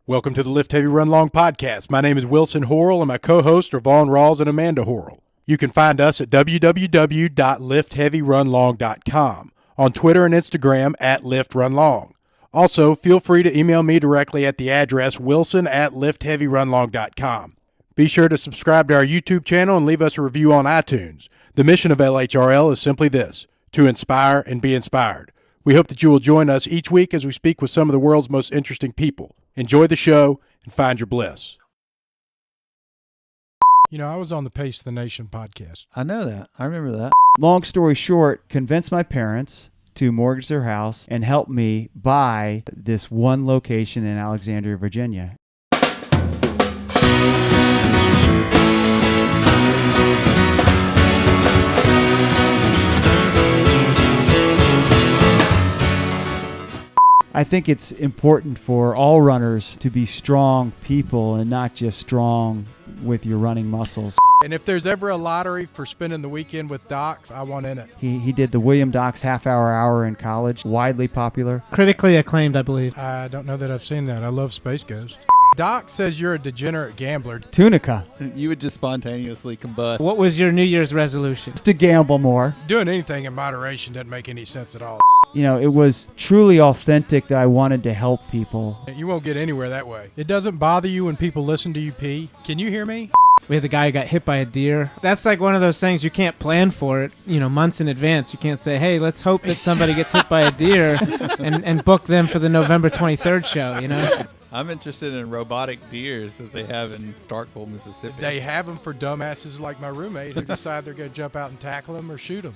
Welcome to the Lift Heavy Run Long podcast. My name is Wilson Horrell, and my co-hosts are Vaughn Rawls and Amanda Horrell. You can find us at www.liftheavyrunlong.com, on Twitter and Instagram at LiftRunLong. Also, feel free to email me directly at the address wilson@liftheavyrunlong.com. Be sure to subscribe to our YouTube channel and leave us a review on iTunes. The mission of LHRL is simply this: to inspire and be inspired. We hope that you will join us each week as we speak with some of the world's most interesting people. Enjoy the show and find your bliss. You know, I was on the Pace the Nation podcast. I know that. I remember that. Long story short, convinced my parents to mortgage their house and help me buy this one location in Alexandria, Virginia. I think it's important for all runners to be strong people and not just strong with your running muscles. And if there's ever a lottery for spending the weekend with Doc, I want in it. He did the William Doc's half-hour in college, widely popular. Critically acclaimed, I believe. I don't know that I've seen that. I love Space Ghost. Doc says you're a degenerate gambler. Tunica. You would just spontaneously combust. What was your New Year's resolution? Just to gamble more. Doing anything in moderation doesn't make any sense at all. You know, it was truly authentic that I wanted to help people. You won't get anywhere that way. It doesn't bother you when people listen to you pee. Can you hear me? We had the guy who got hit by a deer. That's like one of those things you can't plan for it, months in advance. You can't say, hey, let's hope that somebody gets hit by a deer and book them for the November 23rd show, I'm interested in robotic deers that they have in Starkville, Mississippi. They have them for dumbasses like my roommate who decide they're going to jump out and tackle them or shoot them.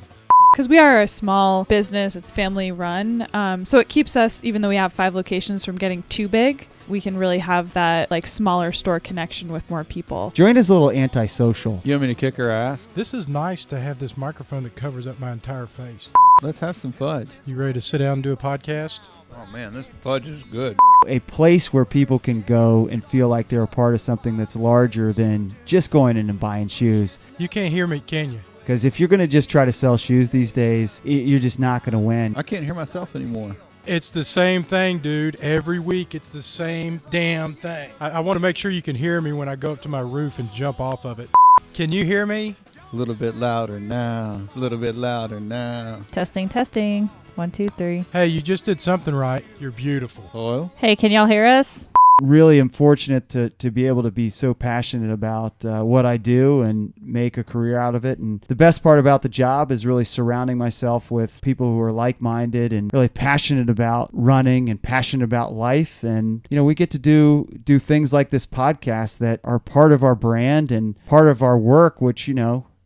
Because we are a small business, it's family run, so it keeps us, even though we have 5 locations, from getting too big. We can really have that smaller store connection with more people. Joanna's a little antisocial. You want me to kick her ass? This is nice to have this microphone that covers up my entire face. Let's have some fudge. You ready to sit down and do a podcast? Oh man, this fudge is good. A place where people can go and feel like they're a part of something that's larger than just going in and buying shoes. You can't hear me, can you? Because if you're going to just try to sell shoes these days, you're just not going to win. I can't hear myself anymore. It's the same thing, dude. Every week, it's the same damn thing. I want to make sure you can hear me when I go up to my roof and jump off of it. Can you hear me? A little bit louder now. A little bit louder now. Testing. 1, 2, 3. Hey, you just did something right. You're beautiful. Hello? Hey, can y'all hear us? Really am fortunate to be able to be so passionate about what I do and make a career out of it. And the best part about the job is really surrounding myself with people who are like-minded and really passionate about running and passionate about life. And, we get to do things like this podcast that are part of our brand and part of our work, which,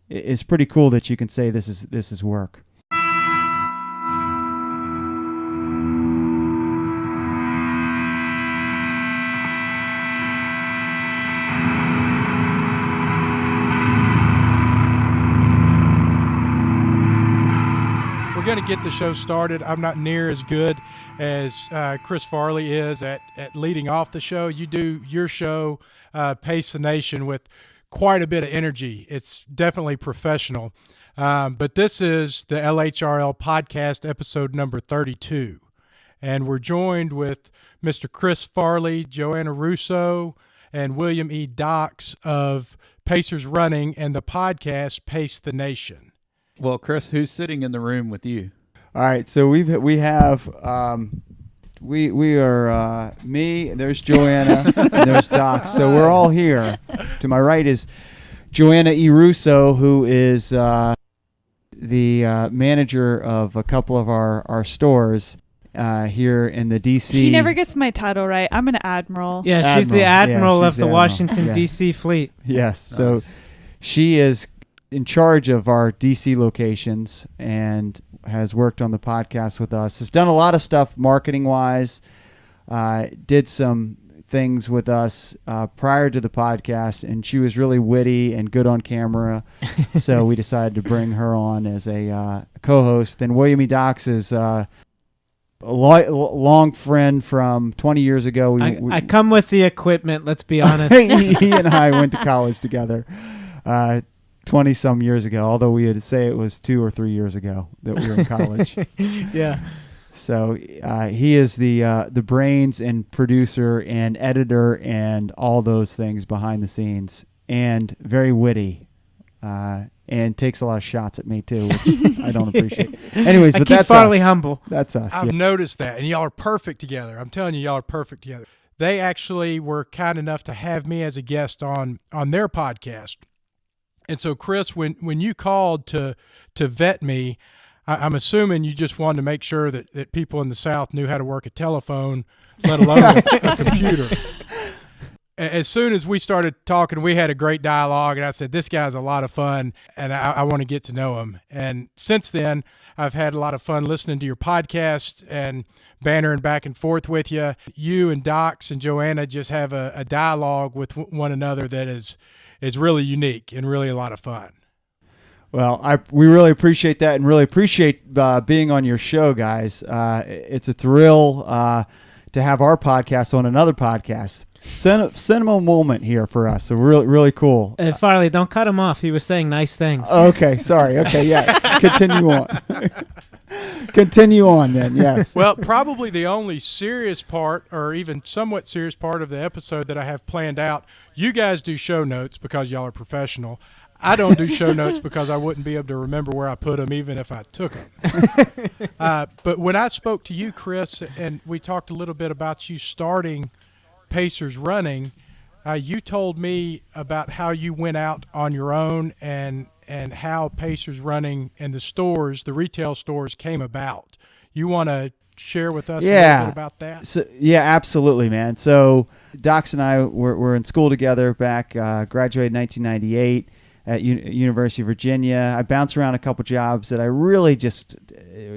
is pretty cool that you can say this is work. We're going to get the show started. I'm not near as good as Chris Farley is at leading off the show. You do your show, Pace the Nation, with quite a bit of energy. It's definitely professional. But this is the LHRL podcast, episode number 32. And we're joined with Mr. Chris Farley, Joanna Russo, and William E. Docks of Pacers Running and the podcast Pace the Nation. Well, Chris, who's sitting in the room with you? All right, so we are me, there's Joanna, and there's Doc. So we're all here. To my right is Joanna E Russo, who is the manager of a couple of our stores here in the D.C. He never gets my title right. I'm an admiral. Yeah, she's the admiral of the Washington, yeah. D.C. fleet. Yes, Nice. so she is in charge of our D.C. locations and has worked on the podcast with us. Has done a lot of stuff marketing-wise. Did some things with us prior to the podcast, and she was really witty and good on camera. So we decided to bring her on as a co-host. Then William E. Docks is a long friend from 20 years ago. I come with the equipment, let's be honest. He and I went to college together 20-some years ago, although we had to say it was 2 or 3 years ago that we were in college. Yeah. So he is the brains and producer and editor and all those things behind the scenes, and very witty, and takes a lot of shots at me too, which I don't appreciate. Anyways, but keep that's Farley us. humble. That's us. I've yeah. noticed that, and y'all are perfect together. I'm telling you, y'all are perfect together. They actually were kind enough to have me as a guest on their podcast. And so, Chris, when you called to vet me, I'm assuming you just wanted to make sure that people in the South knew how to work a telephone, let alone a computer. As soon as we started talking, we had a great dialogue, and I said, this guy's a lot of fun, and I want to get to know him. And since then, I've had a lot of fun listening to your podcast and bantering back and forth with you. You and Docs and Joanna just have a dialogue with one another that is really unique and really a lot of fun. Well, we really appreciate that, and really appreciate being on your show, guys. It's a thrill to have our podcast on another podcast. Cinema moment here for us. So really, really cool. Farley, don't cut him off. He was saying nice things. Okay, sorry. Okay, yeah. Continue on. Continue on then, yes. Well, probably the only serious part, or even somewhat serious part of the episode that I have planned out, you guys do show notes because y'all are professional. I don't do show notes because I wouldn't be able to remember where I put them even if I took them. But when I spoke to you, Chris, and we talked a little bit about you starting Pacers Running, you told me about how you went out on your own and how Pacers Running and the retail stores came about. You want to share with us a little bit about that? So, yeah, absolutely, man. So Docs and I were in school together back, graduated in 1998 at University of Virginia. I bounced around a couple jobs that I really just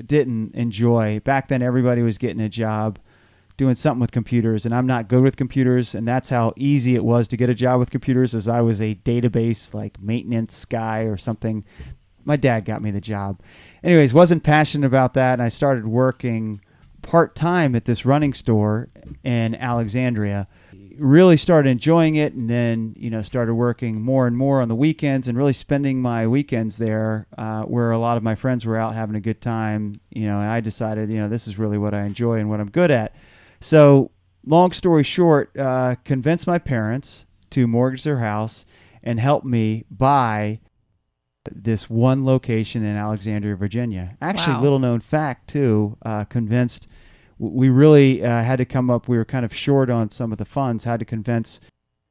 didn't enjoy. Back then, everybody was getting a job doing something with computers, and I'm not good with computers, and that's how easy it was to get a job with computers, as I was a database like maintenance guy or something. My dad got me the job. Anyways, wasn't passionate about that, and I started working part-time at this running store in Alexandria. Really started enjoying it, and then started working more and more on the weekends, and really spending my weekends there where a lot of my friends were out having a good time. And I decided this is really what I enjoy and what I'm good at. So long story short, convinced my parents to mortgage their house and help me buy this one location in Alexandria, Virginia. Actually, Wow. little known fact too, convinced. We really had to come up, we were kind of short on some of the funds, had to convince a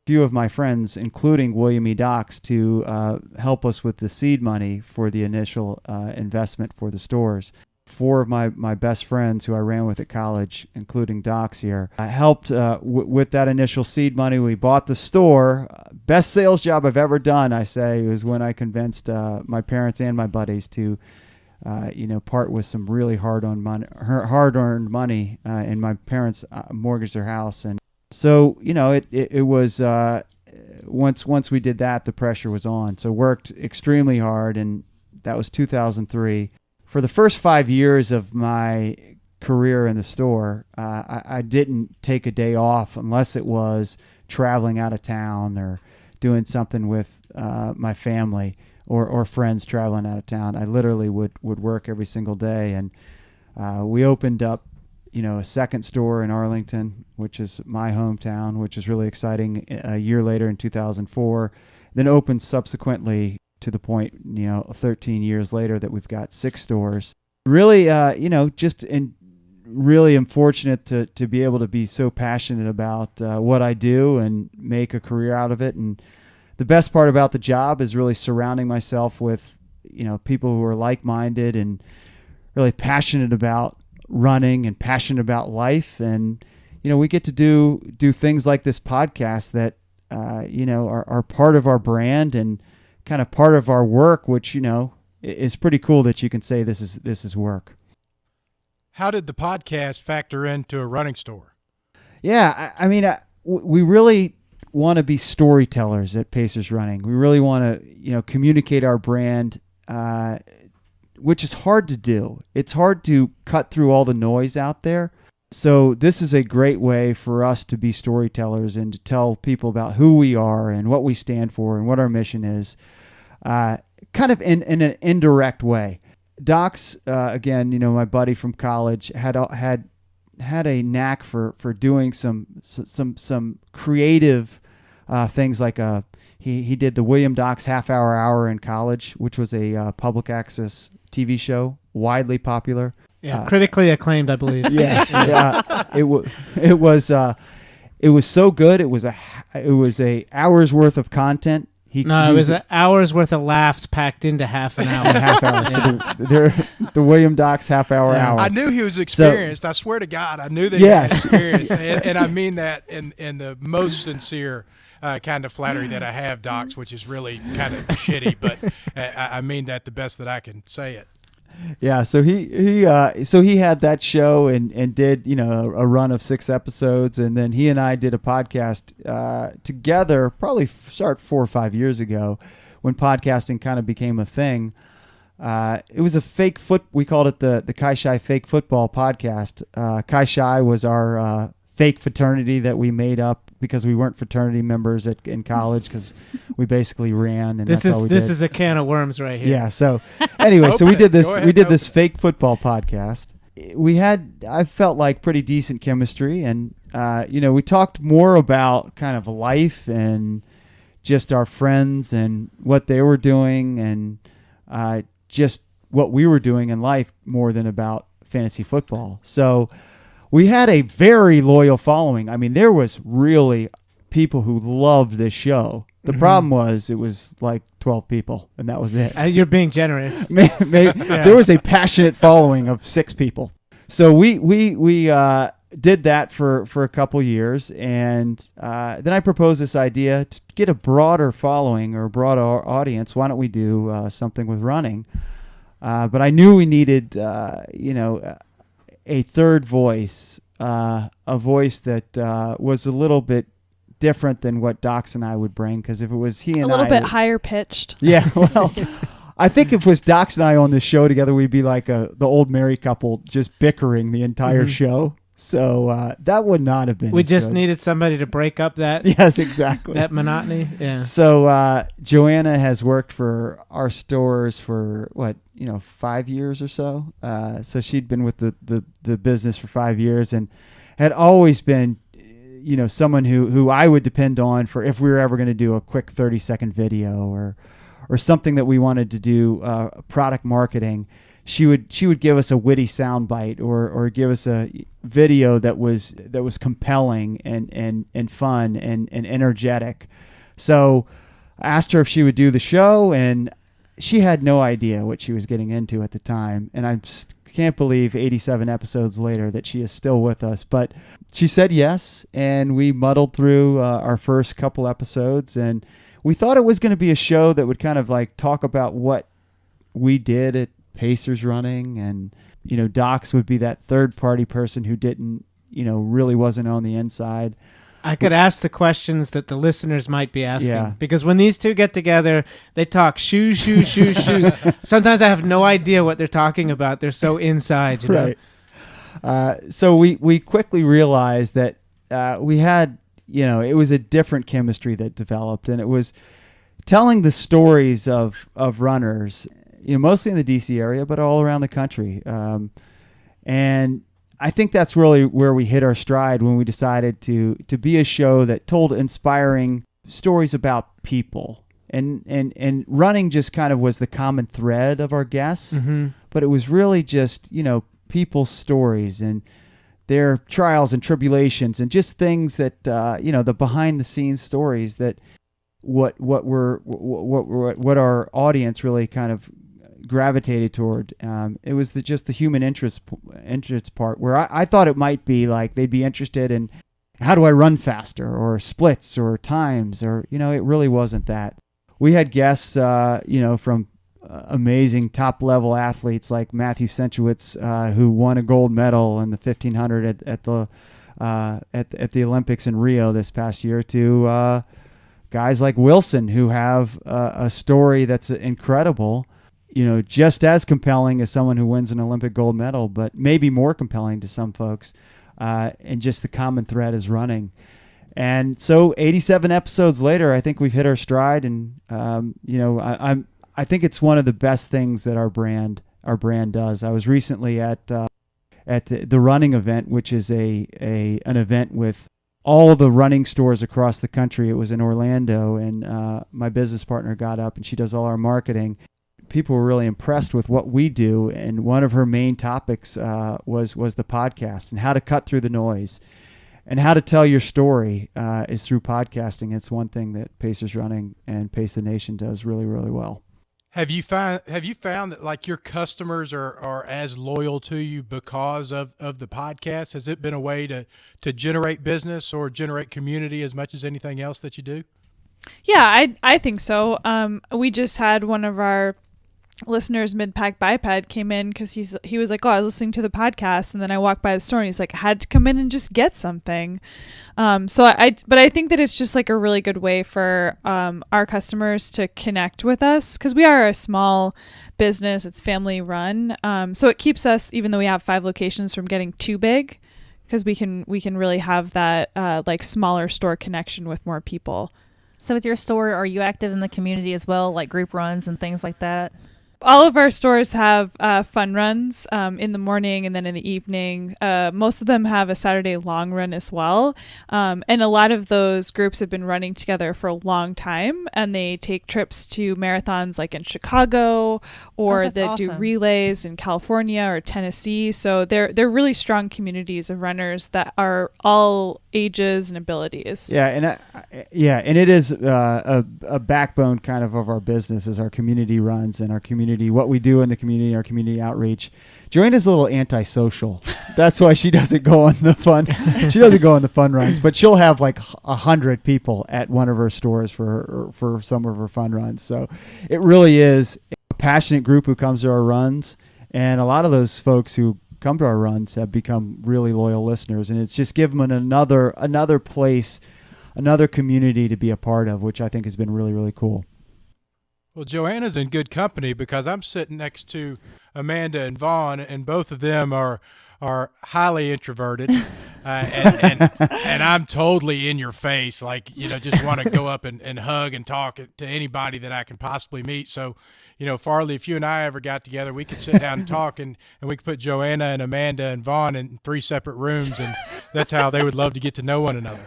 few of my friends, including William E. Docs, to help us with the seed money for the initial investment for the stores. 4 of my best friends who I ran with at college, including Docs here, helped with that initial seed money. We bought the store. Best sales job I've ever done, I say, was when I convinced my parents and my buddies to part with some really hard-earned money, and my parents mortgaged their house. And so, it was, once we did that, the pressure was on. So worked extremely hard, and that was 2003. For the first 5 years of my career in the store, I didn't take a day off unless it was traveling out of town or doing something with my family or friends traveling out of town. I literally would work every single day. And we opened up, a second store in Arlington, which is my hometown, which is really exciting, a year later in 2004. Then opened subsequently to the point, 13 years later, that we've got 6 stores. Really, really am fortunate to be able to be so passionate about what I do and make a career out of it. And the best part about the job is really surrounding myself with, people who are like-minded and really passionate about running and passionate about life. And, we get to do things like this podcast that, are part of our brand and kind of part of our work, which, is pretty cool that you can say this is work. How did the podcast factor into a running store? Yeah, we really want to be storytellers at Pacers Running. We really want to, communicate our brand, which is hard to do. It's hard to cut through all the noise out there. So this is a great way for us to be storytellers and to tell people about who we are and what we stand for and what our mission is, kind of in an indirect way. Doc's, again, my buddy from college had a knack for doing some creative things, like he did the William Doc's Half Hour in college, which was a public access TV show, widely popular. Yeah, critically acclaimed, I believe. Yes, it was so good. It was a hour's worth of content. It was an hour's worth of laughs packed into half an hour. Half hour. So the William Doc's Half Hour. I knew he was experienced. I swear to God, I knew that he had experience, and I mean that in the most sincere kind of flattery that I have, Docs, which is really kind of shitty, but I mean that the best that I can say it. Yeah, so he had that show and did a run of 6 episodes, and then he and I did a podcast together, probably 4 or 5 years ago, when podcasting kind of became a thing. It was we called it the Kai Shai Fake Football Podcast. Kai Shai was our fake fraternity that we made up because we weren't fraternity members in college, because we basically ran, and this is a can of worms right here. Yeah. So anyway, so we did this fake football podcast. I felt like pretty decent chemistry, and we talked more about kind of life and just our friends and what they were doing, and just what we were doing in life more than about fantasy football. So we had a very loyal following. I mean, there was really people who loved this show. The problem was it was like 12 people, and that was it. You're being generous. There was a passionate following of 6 people. So we did that for a couple years, and then I proposed this idea to get a broader following or a broader audience. Why don't we do something with running? But I knew we needed, a third voice, a voice that was a little bit different than what Docs and I would bring, because if it was he and I... A little bit higher pitched. Yeah, well, I think if it was Docs and I on this show together, we'd be like the old married couple just bickering the entire show. So that would not have been We just good. needed somebody to break up that... Yes, exactly. that monotony. Yeah. So Joanna has worked for our stores for 5 years or so. So she'd been with the business for 5 years, and had always been, someone who I would depend on for if we were ever going to do a quick 30-second video or something that we wanted to do, product marketing. She would give us a witty soundbite or give us a video that was compelling and fun and energetic. So I asked her if she would do the show, and she had no idea what she was getting into at the time. And I can't believe 87 episodes later that she is still with us. But she said yes, and we muddled through our first couple episodes, and we thought it was going to be a show that would kind of like talk about what we did at Pacers running, and Docs would be that third party person who didn't really wasn't on the inside. I could ask the questions that the listeners might be asking. Yeah. Because when these two get together, they talk shoes. Sometimes I have no idea what they're talking about. They're so inside, Right. So we quickly realized that we had, it was a different chemistry that developed, and it was telling the stories of runners, mostly in the DC area, but all around the country. And I think that's really where we hit our stride when we decided to be a show that told inspiring stories about people. And running just kind of was the common thread of our guests, but it was really just, people's stories and their trials and tribulations and just things that, the behind the scenes stories that what our audience really kind of gravitated toward. It was just the human interest part, where I thought it might be like they'd be interested in how do I run faster, or splits, or times, or it really wasn't that. We had guests from amazing top level athletes like Matthew Senchowitz, who won a gold medal in the 1500 at the Olympics in Rio this past year, to guys like Wilson, who have a story that's incredible, just as compelling as someone who wins an Olympic gold medal, but maybe more compelling to some folks. And just the common thread is running. And so 87 episodes later, I think we've hit our stride. And, I think it's one of the best things that our brand our brand does. I was recently at the running event, which is an event with all the running stores across the country. It was in Orlando, and my business partner got up, and she does all our marketing. People were really impressed with what we do, and one of her main topics was the podcast and how to cut through the noise and how to tell your story is through podcasting. It's one thing that Pacers Running and Pace the Nation does really, really well. Have you found that like your customers are as loyal to you because of the podcast? Has it been a way to generate business or generate community as much as anything else that you do? Yeah, I think so. We just had one of our listeners, Mid-Pack Biped, came in because he was like, oh, I was listening to the podcast, and then I walked by the store and he's like, I had to come in and just get something. But I think that it's just like a really good way for our customers to connect with us, because we are a small business. It's family run. So it keeps us, even though we have 5 locations, from getting too big, because we can really have that like smaller store connection with more people. So with your store, are you active in the community as well, like group runs and things like that? All of our stores have fun runs in the morning and then in the evening. Most of them have a Saturday long run as well. And a lot of those groups have been running together for a long time, and they take trips to marathons like in Chicago, or they do relays in California or Tennessee. So they're really strong communities of runners that are all ages and abilities. Yeah, and it is a backbone kind of our business is our community runs and our community, what we do in the community, our community outreach. Joanna's a little antisocial. That's why she doesn't go on the fun. She doesn't go on the fun runs, but she'll have like 100 people at one of her stores for some of her fun runs. So it really is a passionate group who comes to our runs, and a lot of those folks who come to our runs have become really loyal listeners, and it's just given them another place, another community to be a part of, which I think has been really, really cool. Well, Joanna's in good company because I'm sitting next to Amanda and Vaughn, and both of them are highly introverted, and I'm totally in your face, like, just want to go up and hug and talk to anybody that I can possibly meet. So, Farley, if you and I ever got together, we could sit down and talk, and we could put Joanna and Amanda and Vaughn in 3 separate rooms, and that's how they would love to get to know one another.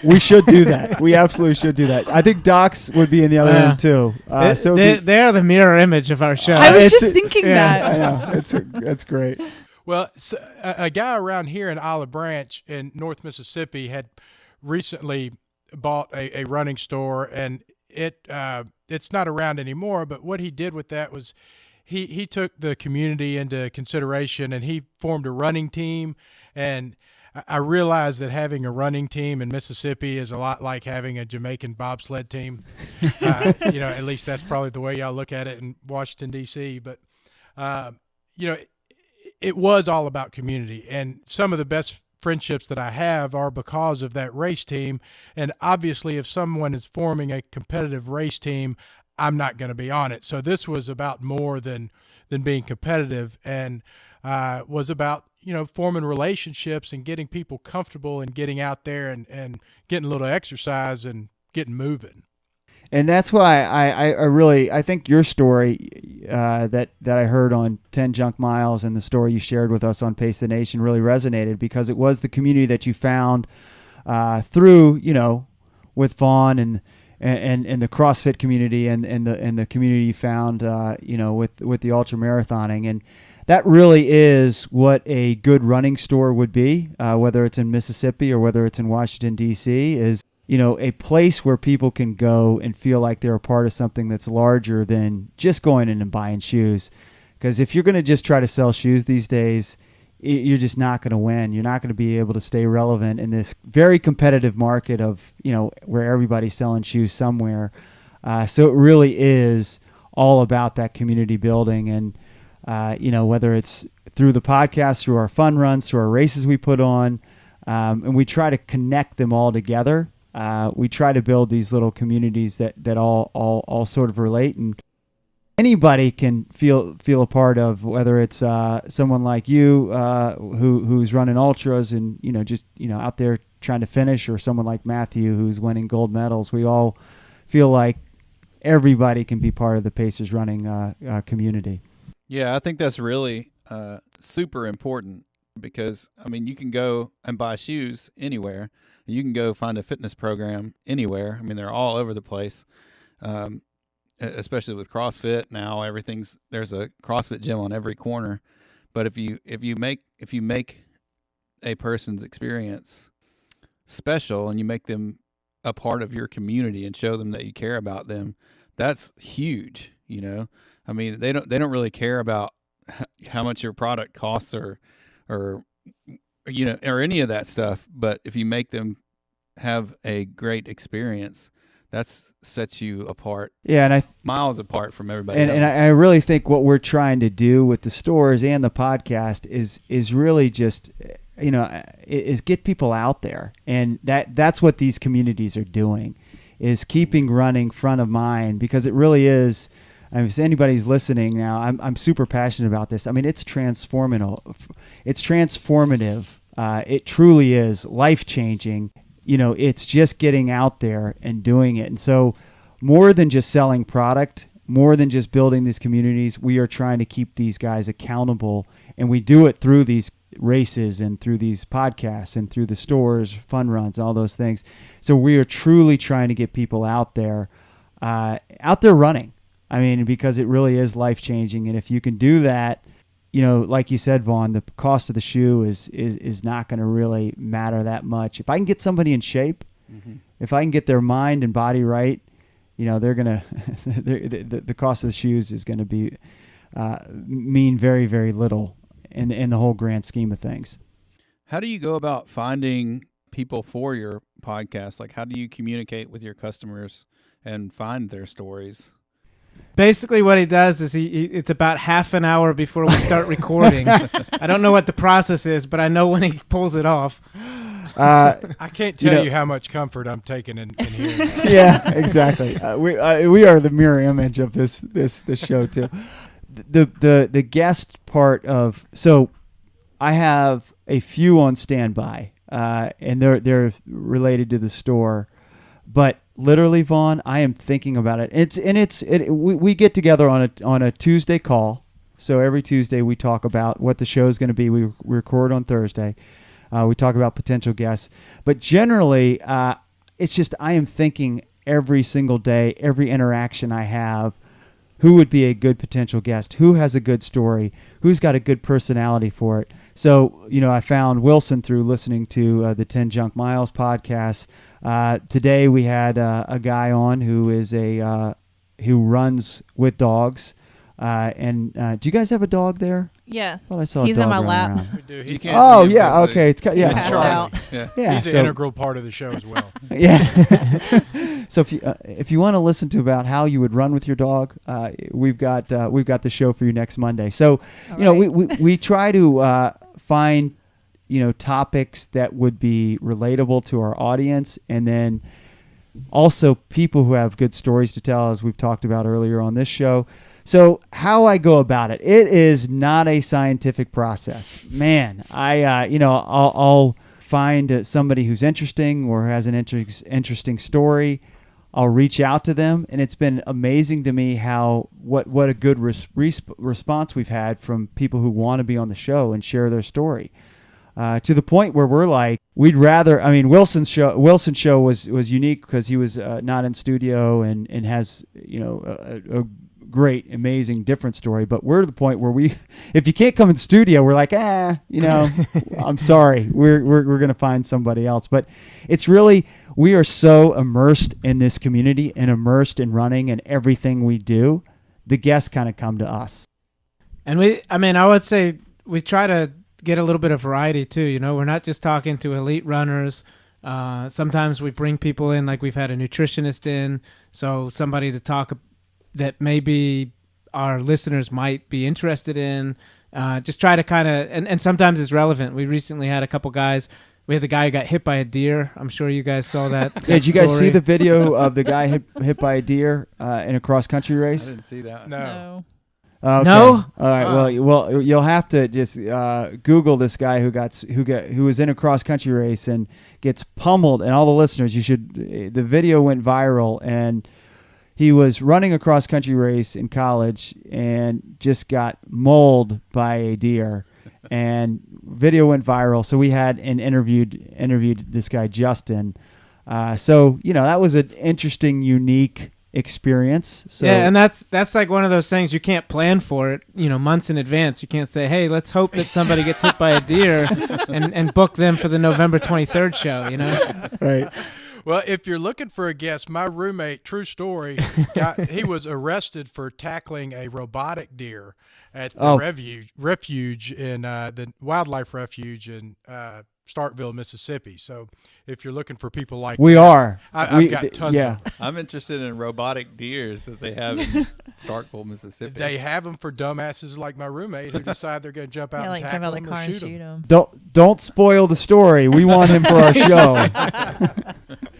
We should do that. We absolutely should do that. I think Docs would be in the other room too. They are the mirror image of our show. I was just thinking that. I know. That's great. Well, so a guy around here in Olive Branch in North Mississippi had recently bought a running store, and it's not around anymore. But what he did with that was he took the community into consideration, and he formed a running team. And I realized that having a running team in Mississippi is a lot like having a Jamaican bobsled team. At least that's probably the way y'all look at it in Washington, D.C. But, it was all about community. And some of the best friendships that I have are because of that race team. And obviously, if someone is forming a competitive race team, I'm not going to be on it. So this was about more than being competitive, and was about forming relationships and getting people comfortable and getting out there and getting a little exercise and getting moving. And that's why I think your story that I heard on 10 Junk Miles and the story you shared with us on Pace the Nation really resonated, because it was the community that you found through, with Vaughn and the CrossFit community and the community you found, with the ultra marathoning. And that really is what a good running store would be, whether it's in Mississippi or whether it's in Washington, D.C., is, a place where people can go and feel like they're a part of something that's larger than just going in and buying shoes. Because if you're going to just try to sell shoes these days, you're just not going to win. You're not going to be able to stay relevant in this very competitive market of, where everybody's selling shoes somewhere. So it really is all about that community building. And, whether it's through the podcast, through our fun runs, through our races we put on, and we try to connect them all together. We try to build these little communities that all sort of relate, and anybody can feel a part of, whether it's someone like you who's running ultras and out there trying to finish, or someone like Matthew who's winning gold medals. We all feel like everybody can be part of the Pacers running community. Yeah, I think that's really super important because, I mean, you can go and buy shoes anywhere. You can go find a fitness program anywhere. I mean, they're all over the place, especially with CrossFit now. There's a CrossFit gym on every corner. But if you make a person's experience special and you make them a part of your community and show them that you care about them, that's huge. You know, I mean, they don't really care about how much your product costs or you know, or any of that stuff. But if you make them have a great experience, that sets you apart. Yeah, and miles apart from everybody and, else. and I really think what we're trying to do with the stores and the podcast is really just, you know, is get people out there, and that's what these communities are doing, is keeping running front of mind, because it really is. I mean, if anybody's listening now, I'm super passionate about this. I mean, it's transformative. It's transformative. It truly is life-changing. You know, it's just getting out there and doing it. And so more than just selling product, more than just building these communities, we are trying to keep these guys accountable. And we do it through these races and through these podcasts and through the stores, fun runs, all those things. So we are truly trying to get people out there running. I mean, because it really is life-changing. And if you can do that, you know, like you said, Vaughn, the cost of the shoe is not going to really matter that much. If I can get somebody in shape, if I can get their mind and body right, you know, they're going to the cost of the shoes is going to be mean very, very little in the whole grand scheme of things. How do you go about finding people for your podcast? Like, how do you communicate with your customers and find their stories? Basically, what he does is it's about half an hour before we start recording. I don't know what the process is, but I know when he pulls it off. I can't tell you how much comfort I'm taking in hearing that. Yeah, exactly. We are the mirror image of this show too. The guest part of, so I have a few on standby, and they're related to the store, but literally, Vaughn, I am thinking about it. We get together on a Tuesday call. So every Tuesday we talk about what the show is going to be. We record on Thursday. We talk about potential guests. But generally, it's just I am thinking every single day, every interaction I have, who would be a good potential guest, who has a good story, who's got a good personality for it. So, you know, I found Wilson through listening to the 10 Junk Miles podcast. Today we had a guy on who is who runs with dogs. And do you guys have a dog there? Yeah. I thought I saw He's a dog in my running lap. around. We do. You can't Oh, see him, yeah. but Okay. It's he's Passed Charlie. out. Yeah. Yeah. He's an integral part of the show as well. Yeah. So if you want to listen to about how you would run with your dog, we've got the show for you next Monday. So, All you know, right. we try to find, you know, topics that would be relatable to our audience, and then also people who have good stories to tell, as we've talked about earlier on this show. So how I go about it is not a scientific process, man. I'll find somebody who's interesting or has an interesting story. I'll reach out to them, and it's been amazing to me how what a good response we've had from people who want to be on the show and share their story. To the point where we're like, we'd rather. I mean, Wilson's show was unique because he was not in studio and has, you know, a great, amazing, different story. But we're to the point where if you can't come in studio, we're like, you know, I'm sorry, we're gonna find somebody else. But it's really, we are so immersed in this community and immersed in running and everything we do. The guests kind of come to us. And I would say we try to get a little bit of variety too. You know, we're not just talking to elite runners. Sometimes we bring people in, like we've had a nutritionist in, so somebody to talk that maybe our listeners might be interested in. Just try to kind of, and sometimes it's relevant. We recently had a couple guys. We had the guy who got hit by a deer. I'm sure you guys saw that. Yeah, did you guys see the video of the guy hit by a deer in a cross country race? I didn't see that. No. Okay. No? All right. Well, you'll have to just Google this guy who was in a cross country race and gets pummeled. And all the listeners, the video went viral, and he was running a cross country race in college and just got mauled by a deer, and video went viral. So we had and interviewed this guy Justin. So that was an interesting, unique experience. So yeah, and that's like one of those things you can't plan for it, months in advance. You can't say, hey, let's hope that somebody gets hit by a deer and book them for the November 23rd show, Right. Well, if you're looking for a guest, my roommate, true story, he was arrested for tackling a robotic deer at the refuge in the wildlife refuge in Starkville, Mississippi. So if you're looking for people like I've got tons of them. I'm interested in robotic deers that they have in Starkville, Mississippi. They have them for dumbasses like my roommate who decide they're going to jump out and tackle them or shoot them. Don't spoil the story. We want him for our show.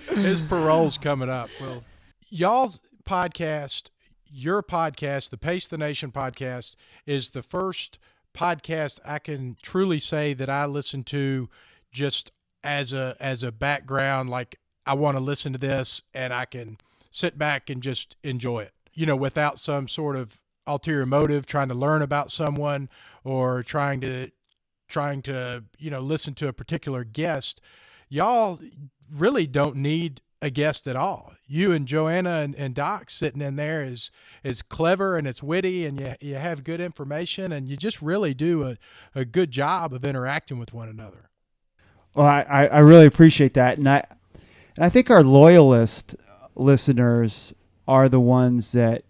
His parole's coming up. Well, y'all's podcast, your podcast, the Pace the Nation podcast, is the first podcast I can truly say that I listen to just as a background. Like, I want to listen to this and I can sit back and just enjoy it, without some sort of ulterior motive, trying to learn about someone or trying to listen to a particular guest. Y'all really don't need a guest at all. You and Joanna and Doc sitting in there is clever and it's witty, and you have good information, and you just really do a good job of interacting with one another. Well, I really appreciate that, and I think our loyalist listeners are the ones that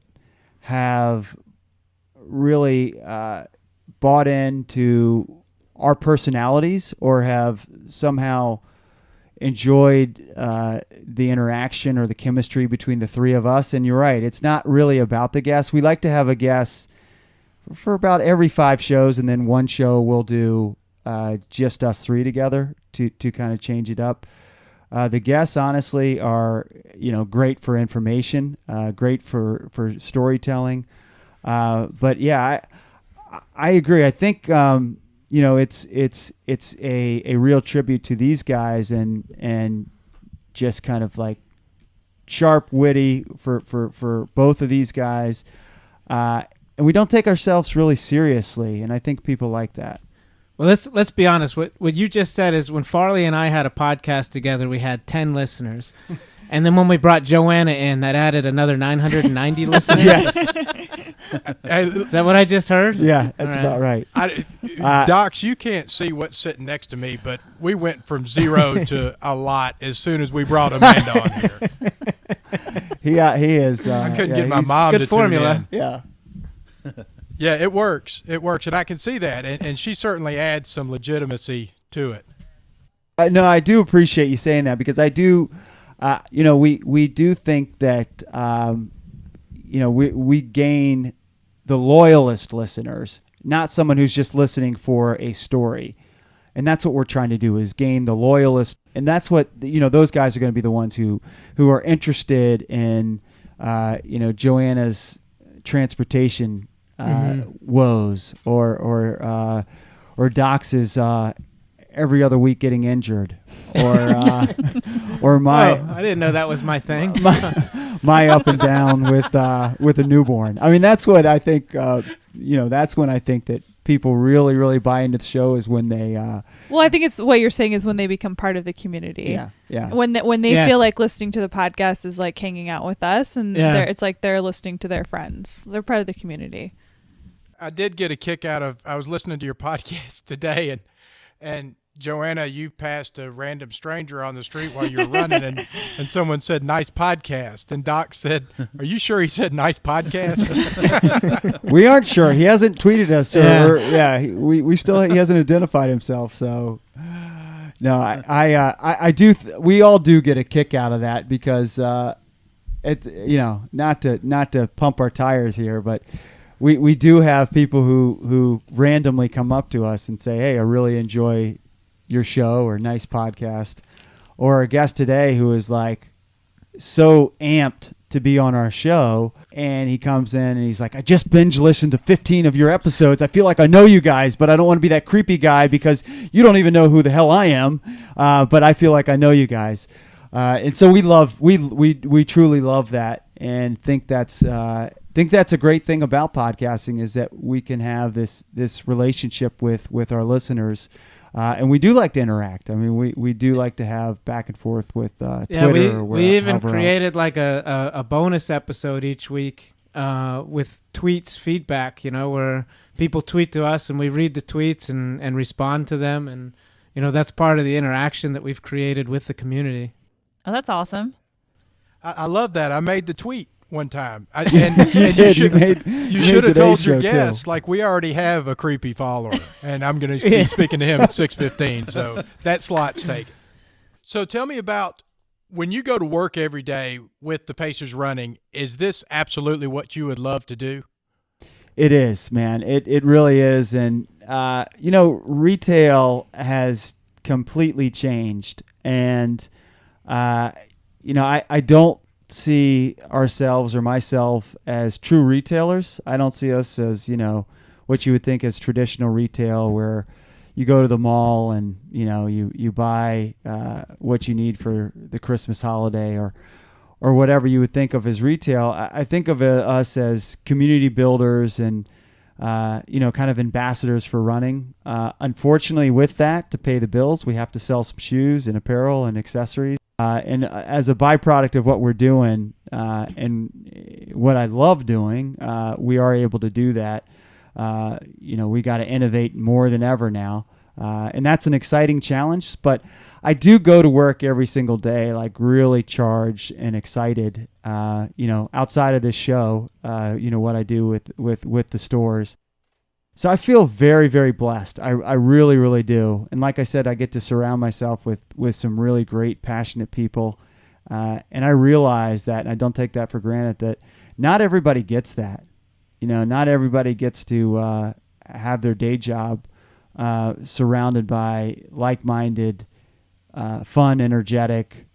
have really bought into our personalities or have somehow enjoyed the interaction or the chemistry between the three of us. And you're right, it's not really about the guests. We like to have a guest for about every 5 shows, and then one show we'll do just us three together to kind of change it up. The guests honestly are great for information, great for storytelling, but yeah, I agree. I think it's a real tribute to these guys and just kind of like sharp, witty for both of these guys. And we don't take ourselves really seriously, and I think people like that. Well, let's be honest. What you just said is when Farley and I had a podcast together, we had 10 listeners. And then when we brought Joanna in, that added another 990 listeners. Yes. Is that what I just heard? Yeah, that's about right. Docs, you can't see what's sitting next to me, but we went from 0 to a lot as soon as we brought Amanda on here. He is. I couldn't get my mom good to formula. tune in. Yeah. Yeah, it works. It works, and I can see that, and she certainly adds some legitimacy to it. No, I do appreciate you saying that, because I do. We do think that we gain the loyalist listeners, not someone who's just listening for a story, and that's what we're trying to do, is gain the loyalist, and that's what those guys are going to be the ones who are interested in Joanna's transportation woes or Doc's every other week getting injured, or my I didn't know that was my thing. my up and down with a newborn. I mean, that's what I think. That's when I think that people really, really buy into the show, is when they. Well, I think it's what you're saying is when they become part of the community. Yeah. When they Yes. feel like listening to the podcast is like hanging out with us, and it's like they're listening to their friends. They're part of the community. I did get a kick out of. I was listening to your podcast today, and Joanna, you passed a random stranger on the street while you were running, and someone said, "Nice podcast." And Doc said, "Are you sure he said nice podcast?" We aren't sure. He hasn't tweeted us. We still, he hasn't identified himself. So no, I do. We all do get a kick out of that, because not to pump our tires here, but we do have people who randomly come up to us and say, "Hey, I really enjoy your show," or "nice podcast," or a guest today who is like so amped to be on our show, and he comes in and he's like, "I just binge listened to 15 of your episodes. I feel like I know you guys, but I don't want to be that creepy guy because you don't even know who the hell I am. But I feel like I know you guys." And so we truly love that. and think that's a great thing about podcasting, is that we can have this relationship with our listeners. And we do like to interact. I mean, we do like to have back and forth with Twitter. We even however created like a bonus episode each week with tweets feedback, where people tweet to us and we read the tweets and respond to them. And, that's part of the interaction that we've created with the community. Oh, that's awesome. I love that. I made the tweet one time. You should have told your guests, too. like, we already have a creepy follower, and I'm going to be speaking to him at 6:15, so that slot's taken. So tell me about when you go to work every day with the Pacers running, is this absolutely what you would love to do? It is, man. It really is. And, retail has completely changed. And, I don't see ourselves or myself as true retailers. I don't see us as, what you would think as traditional retail, where you go to the mall and, you buy what you need for the Christmas holiday or whatever you would think of as retail. I think of us as community builders and, kind of ambassadors for running. Unfortunately, with that, to pay the bills, we have to sell some shoes and apparel and accessories. And as a byproduct of what we're doing and what I love doing, we are able to do that. We got to innovate more than ever now. And that's an exciting challenge. But I do go to work every single day, like really charged and excited, outside of this show, what I do with the stores. So I feel very, very blessed. I really, really do. And like I said, I get to surround myself with some really great, passionate people. And I realize that, and I don't take that for granted, that not everybody gets that. Not everybody gets to have their day job surrounded by like-minded, fun, energetic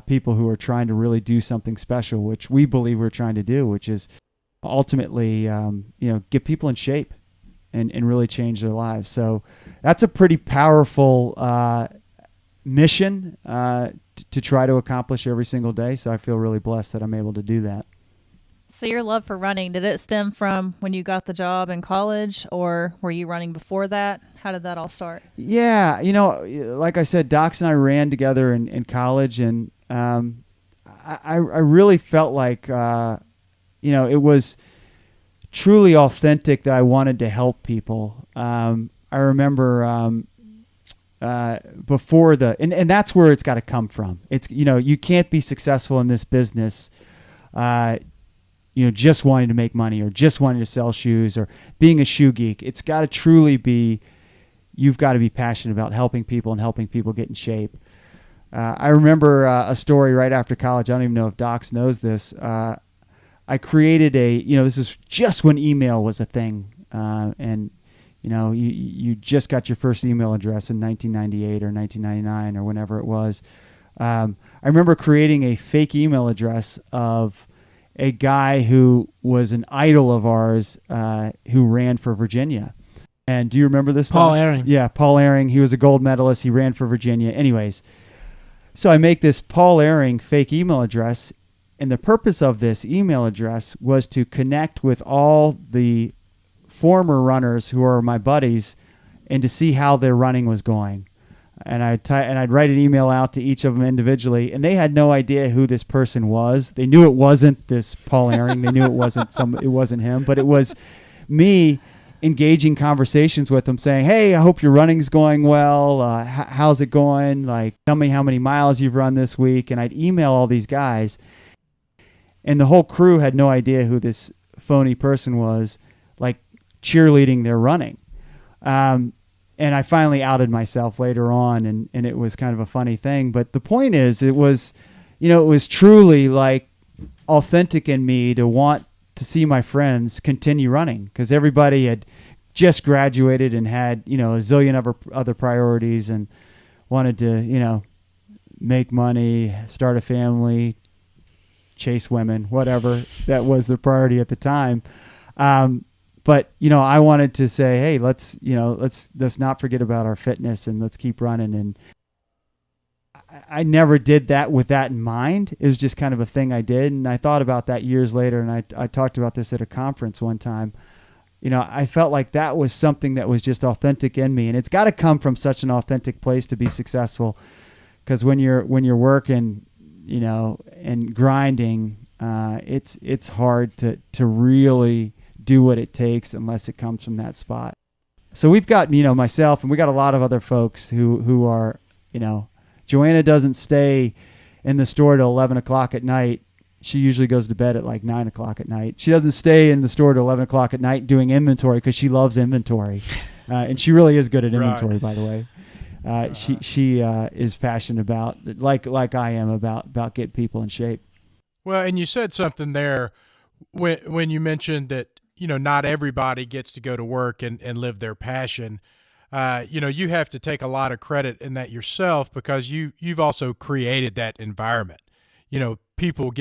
people who are trying to really do something special, which we believe we're trying to do, which is ultimately, get people in shape and really change their lives. So that's a pretty powerful mission to try to accomplish every single day. So I feel really blessed that I'm able to do that. So your love for running, did it stem from when you got the job in college, or were you running before that? How did that all start? Yeah, like I said, Docs and I ran together in college, and I really felt like, it was truly authentic that I wanted to help people. I remember before and that's where it's got to come from. It's, you can't be successful in this business just wanting to make money or just wanting to sell shoes or being a shoe geek. It's got to truly be, you've got to be passionate about helping people and helping people get in shape. I remember a story right after college. I don't even know if Docs knows this. I created this is just when email was a thing. And you just got your first email address in 1998 or 1999 or whenever it was. I remember creating a fake email address of a guy who was an idol of ours who ran for Virginia. And do you remember this? Paul Docs? Aaron. Yeah, Paul Aaron. He was a gold medalist. He ran for Virginia. Anyways, so I make this Paul Aaron fake email address, and the purpose of this email address was to connect with all the former runners who are my buddies and to see how their running was going. And I'd write an email out to each of them individually, and they had no idea who this person was. They knew it wasn't this Paul Aaron. They knew it wasn't him, but it was me engaging conversations with them, saying, "Hey, I hope your running's going well. How's it going? Like, tell me how many miles you've run this week." And I'd email all these guys, and the whole crew had no idea who this phony person was, like cheerleading their running. And I finally outed myself later on, and it was kind of a funny thing. But the point is, it was truly like authentic in me to want to see my friends continue running, because everybody had just graduated and had, a zillion other priorities and wanted to, make money, start a family, chase women, whatever that was the priority at the time. But, I wanted to say, hey, let's not forget about our fitness and let's keep running. And I never did that with that in mind. It was just kind of a thing I did. And I thought about that years later. And I talked about this at a conference one time. I felt like that was something that was just authentic in me. And it's got to come from such an authentic place to be successful. Because when you're working, and grinding, it's hard to really do what it takes unless it comes from that spot. So we've got, myself, and we got a lot of other folks who are, Joanna doesn't stay in the store till 11 o'clock at night. She usually goes to bed at like 9 o'clock at night. She doesn't stay in the store till 11 o'clock at night doing inventory because she loves inventory. And she really is good at inventory, Right. by the way. She is passionate about, like I am, about getting people in shape. Well, and you said something there when you mentioned that, not everybody gets to go to work and live their passion. You have to take a lot of credit in that yourself because you've also created that environment. People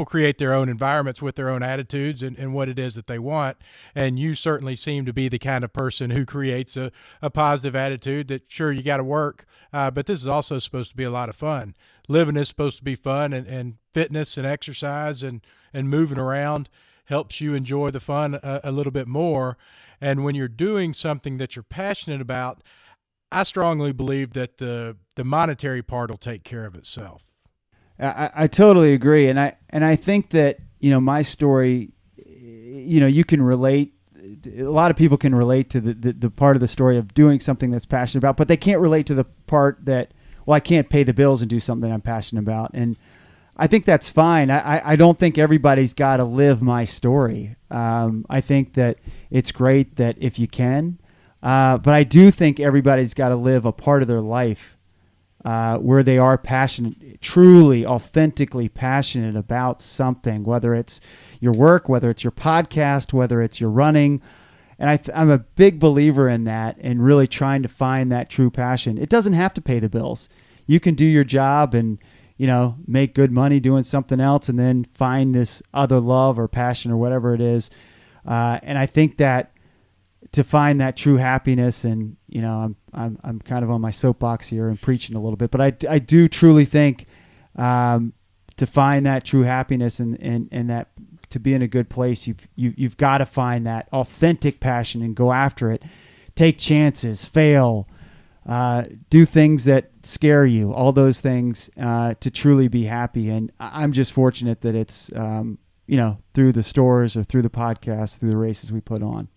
create their own environments with their own attitudes and what it is that they want. And you certainly seem to be the kind of person who creates a positive attitude that, sure, you got to work, but this is also supposed to be a lot of fun. Living is supposed to be fun, and fitness and exercise and moving around helps you enjoy the fun a little bit more. And when you're doing something that you're passionate about, I strongly believe that the monetary part will take care of itself. I totally agree, and I think that my story, you can relate. A lot of people can relate to the part of the story of doing something that's passionate about, but they can't relate to the part that, well, I can't pay the bills and do something I'm passionate about. And I think that's fine. I don't think everybody's got to live my story. I think that it's great that if you can, but I do think everybody's got to live a part of their life where they are passionate, truly, authentically passionate about something, whether it's your work, whether it's your podcast, whether it's your running. And I'm a big believer in that and really trying to find that true passion. It doesn't have to pay the bills. You can do your job and, make good money doing something else and then find this other love or passion or whatever it is. And I think that to find that true happiness, and I'm kind of on my soapbox here and preaching a little bit, but I do truly think to find that true happiness and that to be in a good place, you've got to find that authentic passion and go after it. Take chances, fail, do things that scare you, all those things to truly be happy. And I'm just fortunate that it's through the stores or through the podcast, through the races we put on.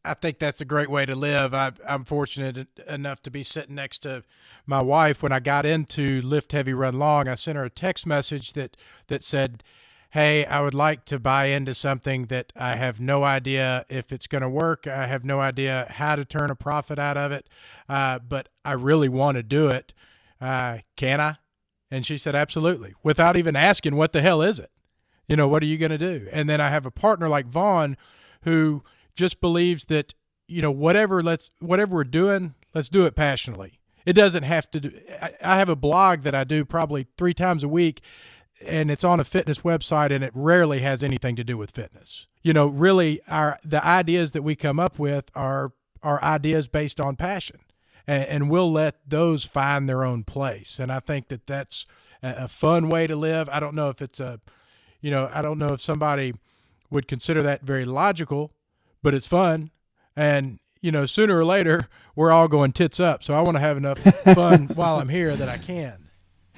I think that's a great way to live. I'm fortunate enough to be sitting next to my wife. When I got into Lift Heavy, Run Long, I sent her a text message that said, hey, I would like to buy into something that I have no idea if it's going to work. I have no idea how to turn a profit out of it, but I really want to do it. Can I? And she said, absolutely, without even asking, what the hell is it? What are you going to do? And then I have a partner like Vaughn who just believes that, whatever we're doing, let's do it passionately. It doesn't have to do, I have a blog that I do probably 3 times a week, and it's on a fitness website, and it rarely has anything to do with fitness. Really the ideas that we come up with are ideas based on passion, and we'll let those find their own place. And I think that that's a fun way to live. I don't know if it's I don't know if somebody would consider that very logical, but it's fun. And, sooner or later, we're all going tits up. So I want to have enough fun while I'm here that I can.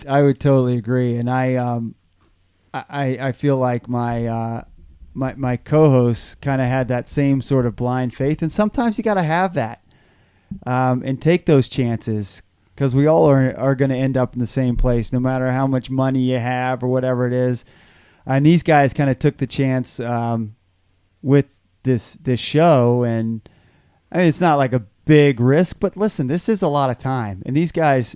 I would totally agree. And I feel like my co-hosts kind of had that same sort of blind faith. And sometimes you got to have that and take those chances, because we all are going to end up in the same place, no matter how much money you have or whatever it is. And these guys kind of took the chance with this show, and I mean, it's not like a big risk, but listen, this is a lot of time, and these guys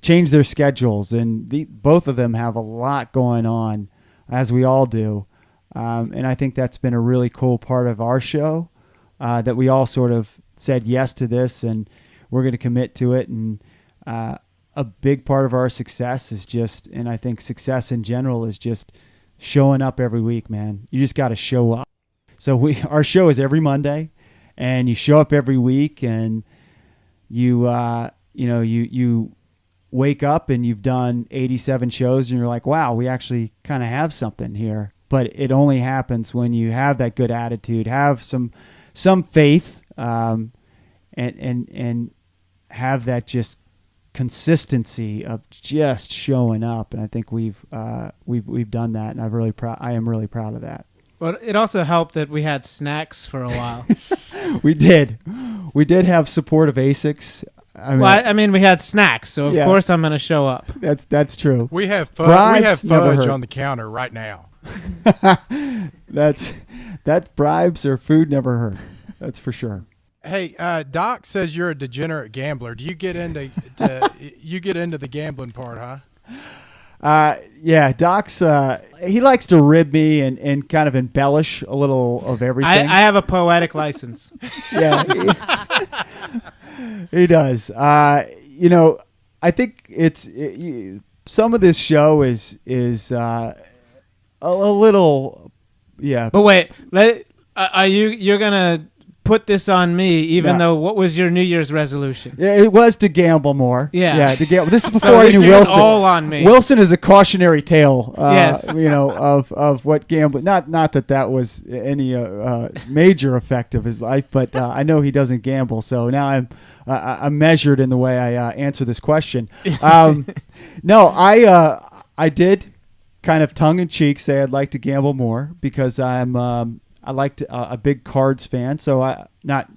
change their schedules, and both of them have a lot going on, as we all do, and I think that's been a really cool part of our show, that we all sort of said yes to this, and we're going to commit to it. And a big part of our success is just, and I think success in general is just showing up every week, man. You just got to show up. So our show is every Monday, and you show up every week, and you you wake up and you've done 87 shows and you're like, wow, we actually kind of have something here. But it only happens when you have that good attitude, have some faith, and have that just consistency of just showing up. And I think we've done that, and I am really proud of that. Well, it also helped that we had snacks for a while. We did have supportive ASICs. I mean, we had snacks, so of course I'm going to show up. That's true. We have fudge. Bribes We have never fudge hurt. on the counter right now. That bribes or food never hurt. That's for sure. Hey, Doc says you're a degenerate gambler. Do you get into you get into the gambling part, huh? Yeah, Doc's he likes to rib me and kind of embellish a little of everything. I have a poetic license. Yeah, he does. I think some of this show is a little, yeah. But wait, you're gonna put this on me, even though what was your New Year's resolution? Yeah, it was to gamble more. Yeah, to gamble. This is before so I this knew is Wilson. all on me. Wilson is a cautionary tale. Yes. Of what gambling. Not that was any major effect of his life, but I know he doesn't gamble. So now I'm measured in the way I answer this question. No, I did kind of tongue in cheek say I'd like to gamble more because I liked a big cards fan. So I not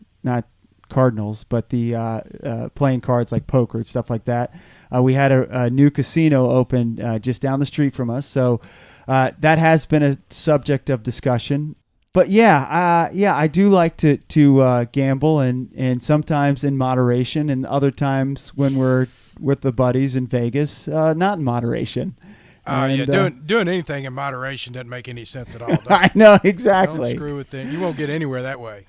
Cardinals, but the playing cards like poker and stuff like that. We had a new casino open just down the street from us, so that has been a subject of discussion. But I do like to gamble and sometimes in moderation, and other times when we're with the buddies in Vegas, not in moderation. Doing anything in moderation doesn't make any sense at all. I know, exactly. Don't screw with things. You won't get anywhere that way.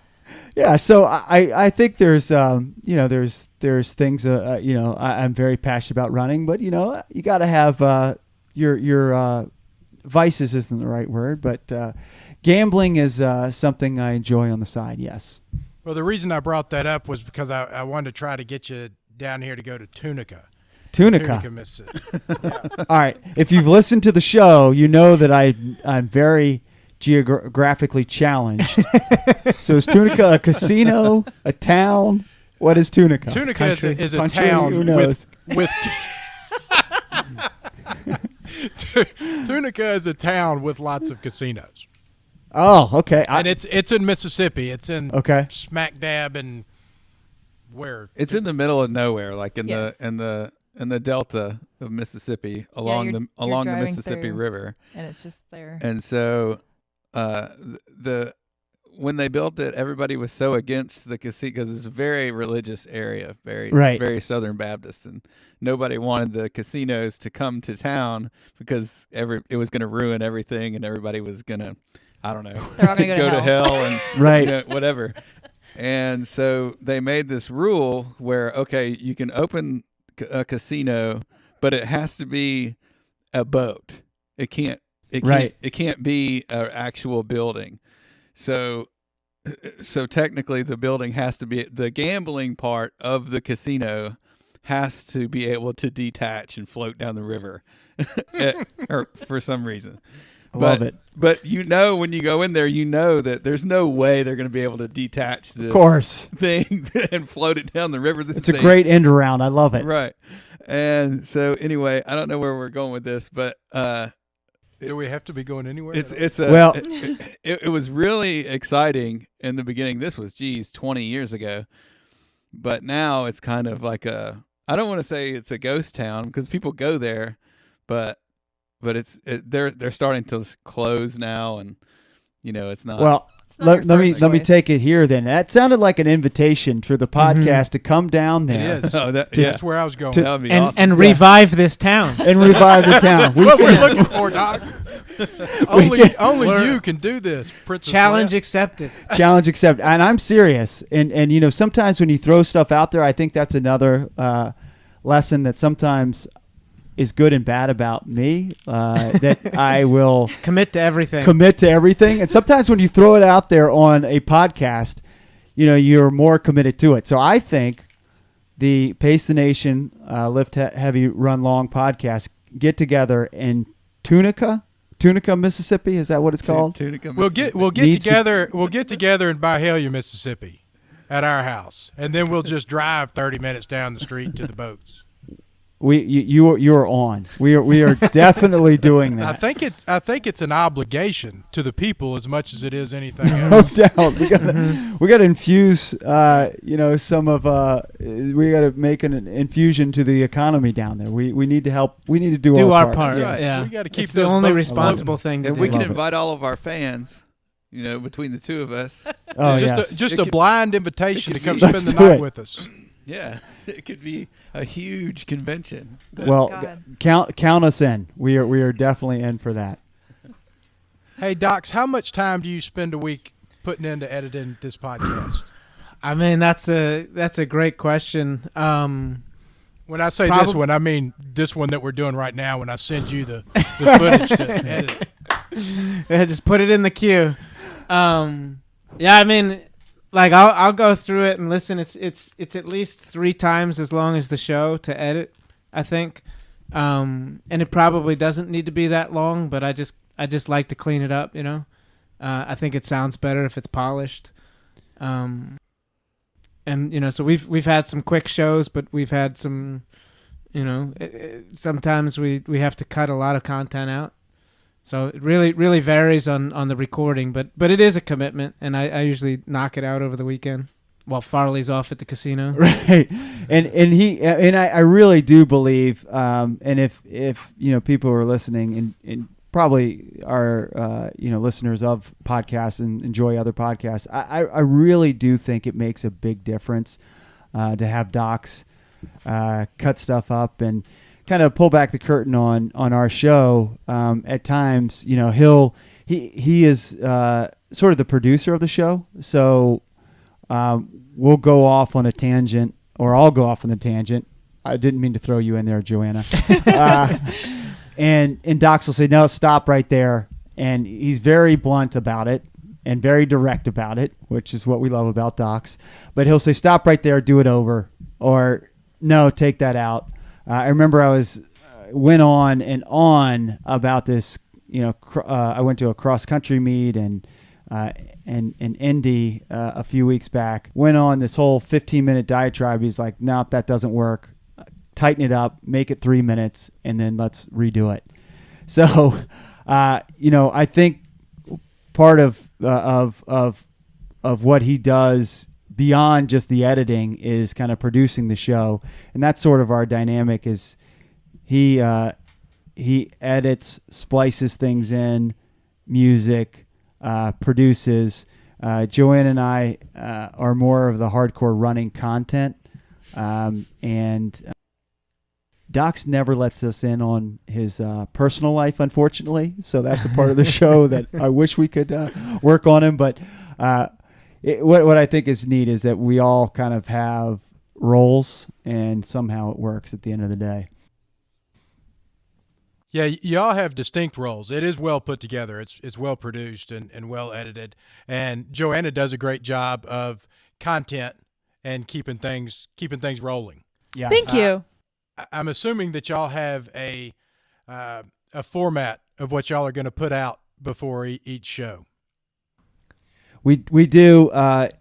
Yeah, so I think there's there's things I'm very passionate about running, but you got to have your vices isn't the right word, but gambling is something I enjoy on the side. Yes. Well, the reason I brought that up was because I wanted to try to get you down here to go to Tunica, Mississippi. Yeah. All right. If you've listened to the show, you know that I'm very geographically challenged. So is Tunica a casino, a town? What is Tunica? Tunica is a Country? town Who knows? with Tunica is a town with lots of casinos. Oh, okay. And it's in Mississippi. It's in smack dab and where? It's in the middle of nowhere, like in Yes. the delta of Mississippi along you're the driving Mississippi through. River. And it's just there. And so when they built it, everybody was so against the casino because it's a very religious area, very Southern Baptist, and nobody wanted the casinos to come to town because it was going to ruin everything, and everybody was going to, I don't know, They're all gonna go to hell and Right. whatever. And so they made this rule where, okay, you can open a casino, but it has to be a boat. It can't be an actual building. So technically the building has to be, the gambling part of the casino has to be able to detach and float down the river or for some reason. Love it. But when you go in there, that there's no way they're going to be able to detach this thing and float it down the river. It's a great end around. I love it. Right. And so anyway, I don't know where we're going with this, but do we have to be going anywhere? It was really exciting in the beginning. This was 20 years ago. But now it's kind of like I don't want to say it's a ghost town because people go there, but they're starting to close now, and it's not. Well, It's not let me take it here then. That sounded like an invitation for the podcast to come down there. It is. That's where I was going. That would be awesome. And revive this town. And revive the town. That's what we're looking for, Doc. Only you can do this, Princess Challenge Leia. accepted. Challenge accepted. And I'm serious. And sometimes when you throw stuff out there, I think that's another lesson that sometimes is good and bad about me, that I will Commit to everything. And sometimes when you throw it out there on a podcast, you're more committed to it. So I think the Pace the Nation Lift Heavy Run Long podcast get together in Tunica, Mississippi. Is that what it's called? Tunica, We'll get Needs to- together. We'll get together in Byhalia, Mississippi, at our house, and then we'll just drive 30 minutes down the street to the boats. You are on. We are definitely doing I that. think it's an obligation to the people as much as it is anything No else. doubt. We got to infuse, some of. We got to make an infusion to the economy down there. We need to help. We need to do our part. part. That's right. Yeah, We got to keep it's the those only boats responsible thing to And do. we can Love it. invite all of our fans, between the two of us. Oh, just yes. a blind invitation to come Let's spend the do night it. with us. Yeah, it could be a huge convention. Well, God. count us in. We are definitely in for that. Hey, Docs, how much time do you spend a week putting into editing this podcast? I mean, that's a great question. When I say Probably- this one, I mean this one that we're doing right now when I send you the footage to edit. Yeah, just put it in the queue. Yeah, I mean, like I'll go through it and listen. It's at least 3 times as long as the show to edit, I think. And it probably doesn't need to be that long, but I just like to clean it up, I think it sounds better if it's polished. And so we've had some quick shows, but we've had some, sometimes we have to cut a lot of content out. So it really varies on the recording, but it is a commitment, and I usually knock it out over the weekend while Farley's off at the casino. Right, and I really do believe, and if people are listening and probably are listeners of podcasts and enjoy other podcasts, I really do think it makes a big difference to have Docs cut stuff up and kind of pull back the curtain on our show. At times, he is sort of the producer of the show, so we'll go off on a tangent, or I'll go off on a tangent. I didn't mean to throw you in there, Joanna. And Docs will say, no, stop right there. And he's very blunt about it and very direct about it, which is what we love about Docs. But he'll say, stop right there, do it over. Or, no, take that out. I remember I went on and on about this. I went to a cross country meet and Indy a few weeks back. Went on this whole 15-minute diatribe. He's like, no, that doesn't work. Tighten it up, make it 3 minutes, and then let's redo it. So, I think part of what he does beyond just the editing is kind of producing the show, and that's sort of our dynamic. Is he edits, splices things in, music, produces. Joanna and I are more of the hardcore running content, and Docs never lets us in on his personal life, unfortunately. So that's a part of the show that I wish we could work on him. But what I think is neat is that we all kind of have roles, and somehow it works at the end of the day. Yeah, you all have distinct roles. It is well put together. It's well produced and well edited. And Joanna does a great job of content and keeping things rolling. Yeah. Thank you. I'm assuming that y'all have a format of what y'all are going to put out before each show. We do.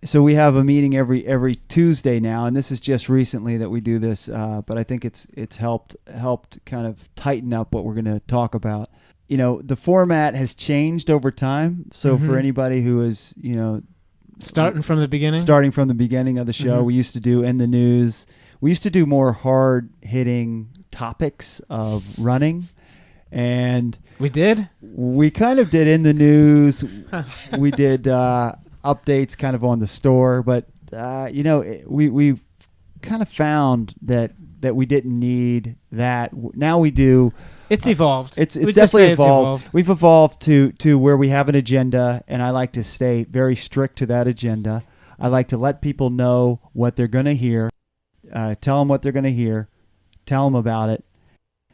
So we have a meeting every Tuesday now, and this is just recently that we do this. But I think it's helped kind of tighten up what we're going to talk about. The format has changed over time. So for anybody who is Starting from the beginning of the show, we used to do in the news. We used to do more hard hitting topics of running. And we did. We kind of did in the news. We did updates kind of on the store, but we kind of found that we didn't need that. Now we do. It's evolved. It's We just definitely say it's evolved. We've evolved to where we have an agenda, and I like to stay very strict to that agenda. I like to let people know what they're going to hear, tell them what they're going to hear, tell them about it.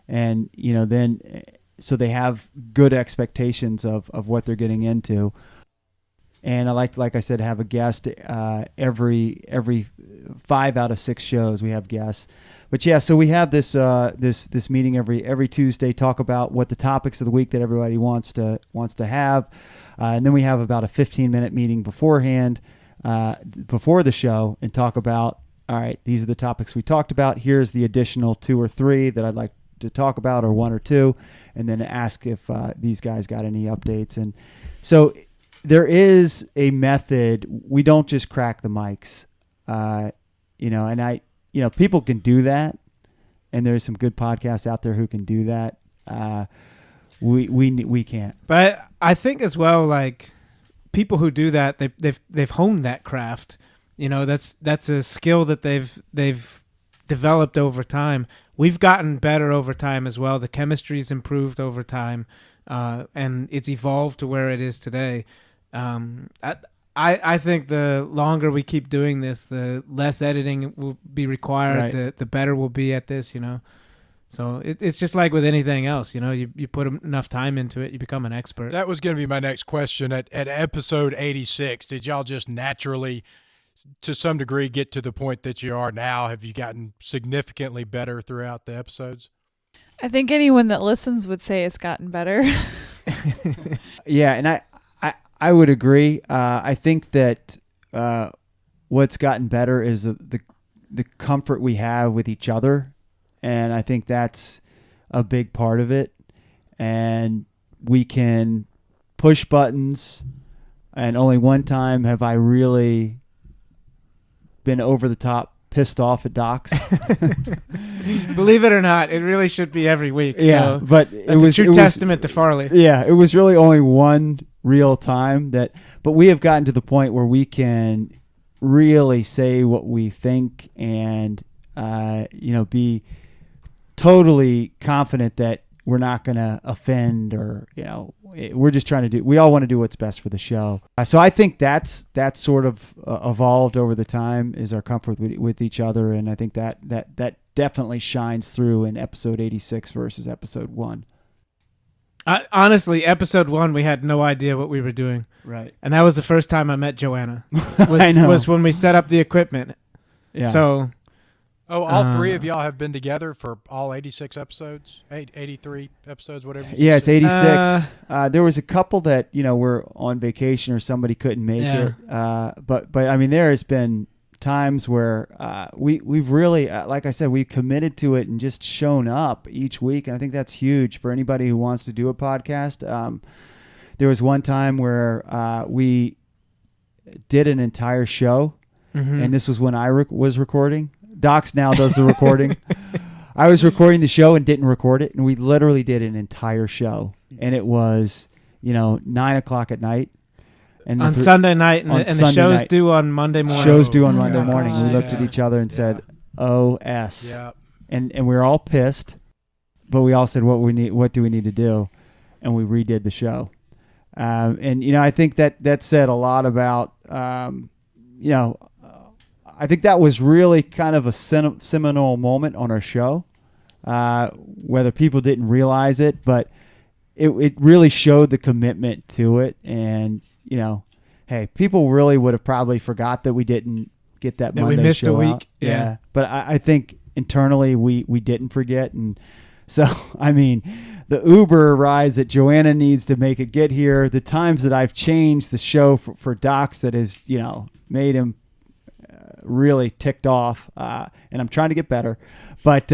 And, then so they have good expectations of what they're getting into. And I like I said, have a guest every 5 out of 6 shows we have guests. But yeah, so we have this meeting every Tuesday, talk about what the topics of the week that everybody wants to have, and then we have about a 15-minute meeting beforehand, before the show, and talk about, all right, these are the topics we talked about. Here's the additional 2 or 3 that I'd like to talk about, or 1 or 2, and then ask if these guys got any updates. And so there is a method. We don't just crack the mics, and people can do that, and there's some good podcasts out there who can do that. We can't. But I think as well, like, people who do that, they've honed that craft. That's a skill that they've developed over time. We've gotten better over time as well. The chemistry's improved over time, and it's evolved to where it is today. I think the longer we keep doing this, the less editing will be required. Right. The better we'll be at this. So it's just like with anything else. You put enough time into it, you become an expert. That was going to be my next question. At episode 86, did y'all just naturally, to some degree, get to the point that you are now? Have you gotten significantly better throughout the episodes? I think anyone that listens would say it's gotten better. Yeah, and I would agree. I think that what's gotten better is the comfort we have with each other, and I think that's a big part of it. And we can push buttons, and only one time have I really been over the top pissed off at Docs. Believe it or not, it really should be every week. Yeah, so but it was a true testament to Farley. Yeah, it was really only one real time but we have gotten to the point where we can really say what we think and be totally confident that we're not going to offend, or we're just trying to we all want to do what's best for the show. So I think that's sort of evolved over the time, is our comfort with each other, and I think that definitely shines through in episode 86 versus episode 1. Honestly, episode 1, we had no idea what we were doing. Right. And that was the first time I met Joanna. I know. Was when we set up the equipment. Yeah. So. All 3 of y'all have been together for all 86 episodes? 83 episodes, whatever you Yeah, it's said? 86. There was a couple that, were on vacation or somebody couldn't make it. But I mean, there has been times where we've really, like I said, we've committed to it and just shown up each week. And I think that's huge for anybody who wants to do a podcast. There was one time where we did an entire show, and this was when I was recording. Docs now does the recording. I was recording the show and didn't record it, and we literally did an entire show. And it was, 9:00 at night. And on Sunday night, and the show's due on Monday morning. Shows due on Monday morning. gosh, We looked at each other and said, "OS." Yeah. And we were all pissed, but we all said, "What do we need to do?" And we redid the show. I think that said a lot about, I think that was really kind of a seminal moment on our show, whether people didn't realize it, but it really showed the commitment to it. And, hey, people really would have probably forgot that we didn't get that Monday we missed show a week. out. Yeah. But I think internally we didn't forget. And so, I mean, the Uber rides that Joanna needs to make it get here, the times that I've changed the show for Docs that has, made him really ticked off, and I'm trying to get better, but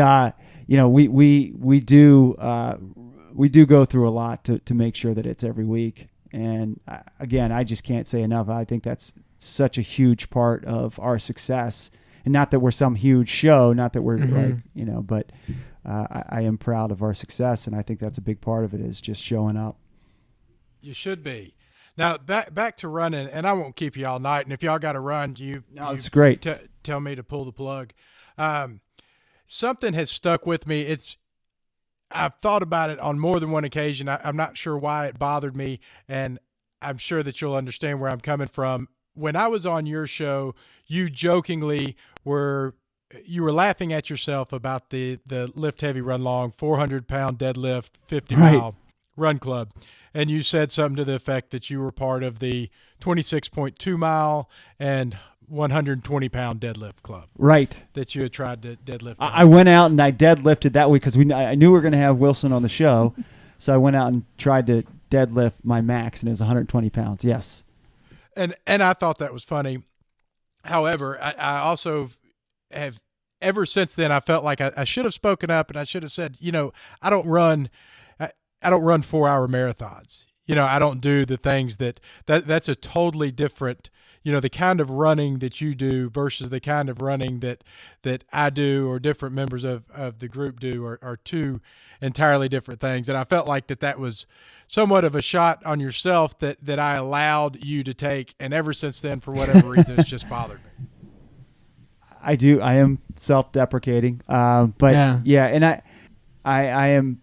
we do go through a lot to make sure that it's every week. And again, I just can't say enough. I think that's such a huge part of our success, and not that we're some huge show, not that we're but I am proud of our success, and I think that's a big part of it, is just showing up. You should be. Now, back to running, and I won't keep you all night. And if y'all got to run, it's great. Tell me to pull the plug. Something has stuck with me. I've thought about it on more than one occasion. I'm not sure why it bothered me, and I'm sure that you'll understand where I'm coming from. When I was on your show, you jokingly were laughing at yourself about the lift heavy run long 400-pound deadlift 50-mile run club. and you said something to the effect that you were part of the 26.2 mile and 120-pound deadlift club. Right. That you had tried to deadlift. I went out and I deadlifted that week because I knew we were going to have Wilson on the show. So I went out and tried to deadlift my max, and it was 120 pounds. Yes. And I thought that was funny. However, I also have, ever since then, I felt like I should have spoken up, and I should have said, I don't run 4-hour marathons. I don't do the things that's a totally different, the kind of running that you do versus the kind of running that I do or different members of the group do are two entirely different things. And I felt like that was somewhat of a shot on yourself that I allowed you to take. And ever since then, for whatever reason, it's just bothered me. I am self-deprecating. But and I am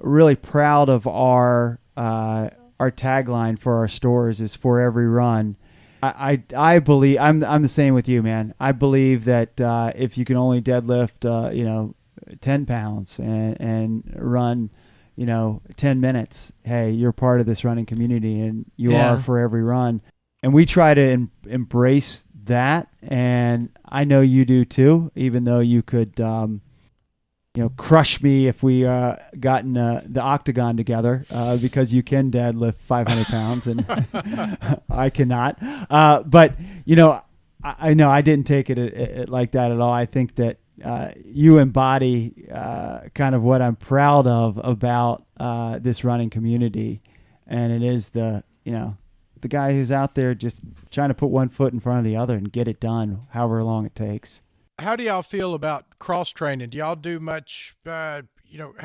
really proud of our tagline for our stores is "For Every Run." I believe I'm the same with you, man. I believe that if you can only deadlift 10 pounds and run 10 minutes, hey, you're part of this running community, and you are for every run. And we try to embrace that, and I know you do too, even though you could crush me if we got in the octagon together, because you can deadlift 500 pounds and I cannot. But I know I didn't take it like that at all. I think that you embody kind of what I'm proud of about this running community, and it is the guy who's out there just trying to put one foot in front of the other and get it done, however long it takes. How do y'all feel about cross training? Do y'all do much, how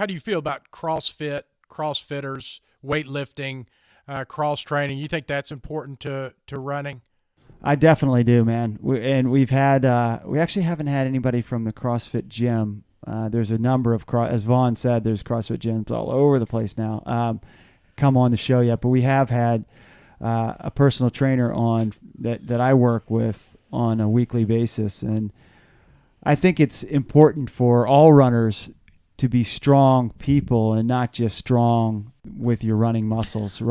do you feel about CrossFit, CrossFitters, weightlifting, cross training? You think that's important to running? I definitely do, man. We've had, we actually haven't had anybody from the CrossFit gym. There's a number of, as Vaughn said, there's CrossFit gyms all over the place now, come on the show yet, but we have had a personal trainer on that I work with on a weekly basis. And I think it's important for all runners to be strong people and not just strong with your running muscles.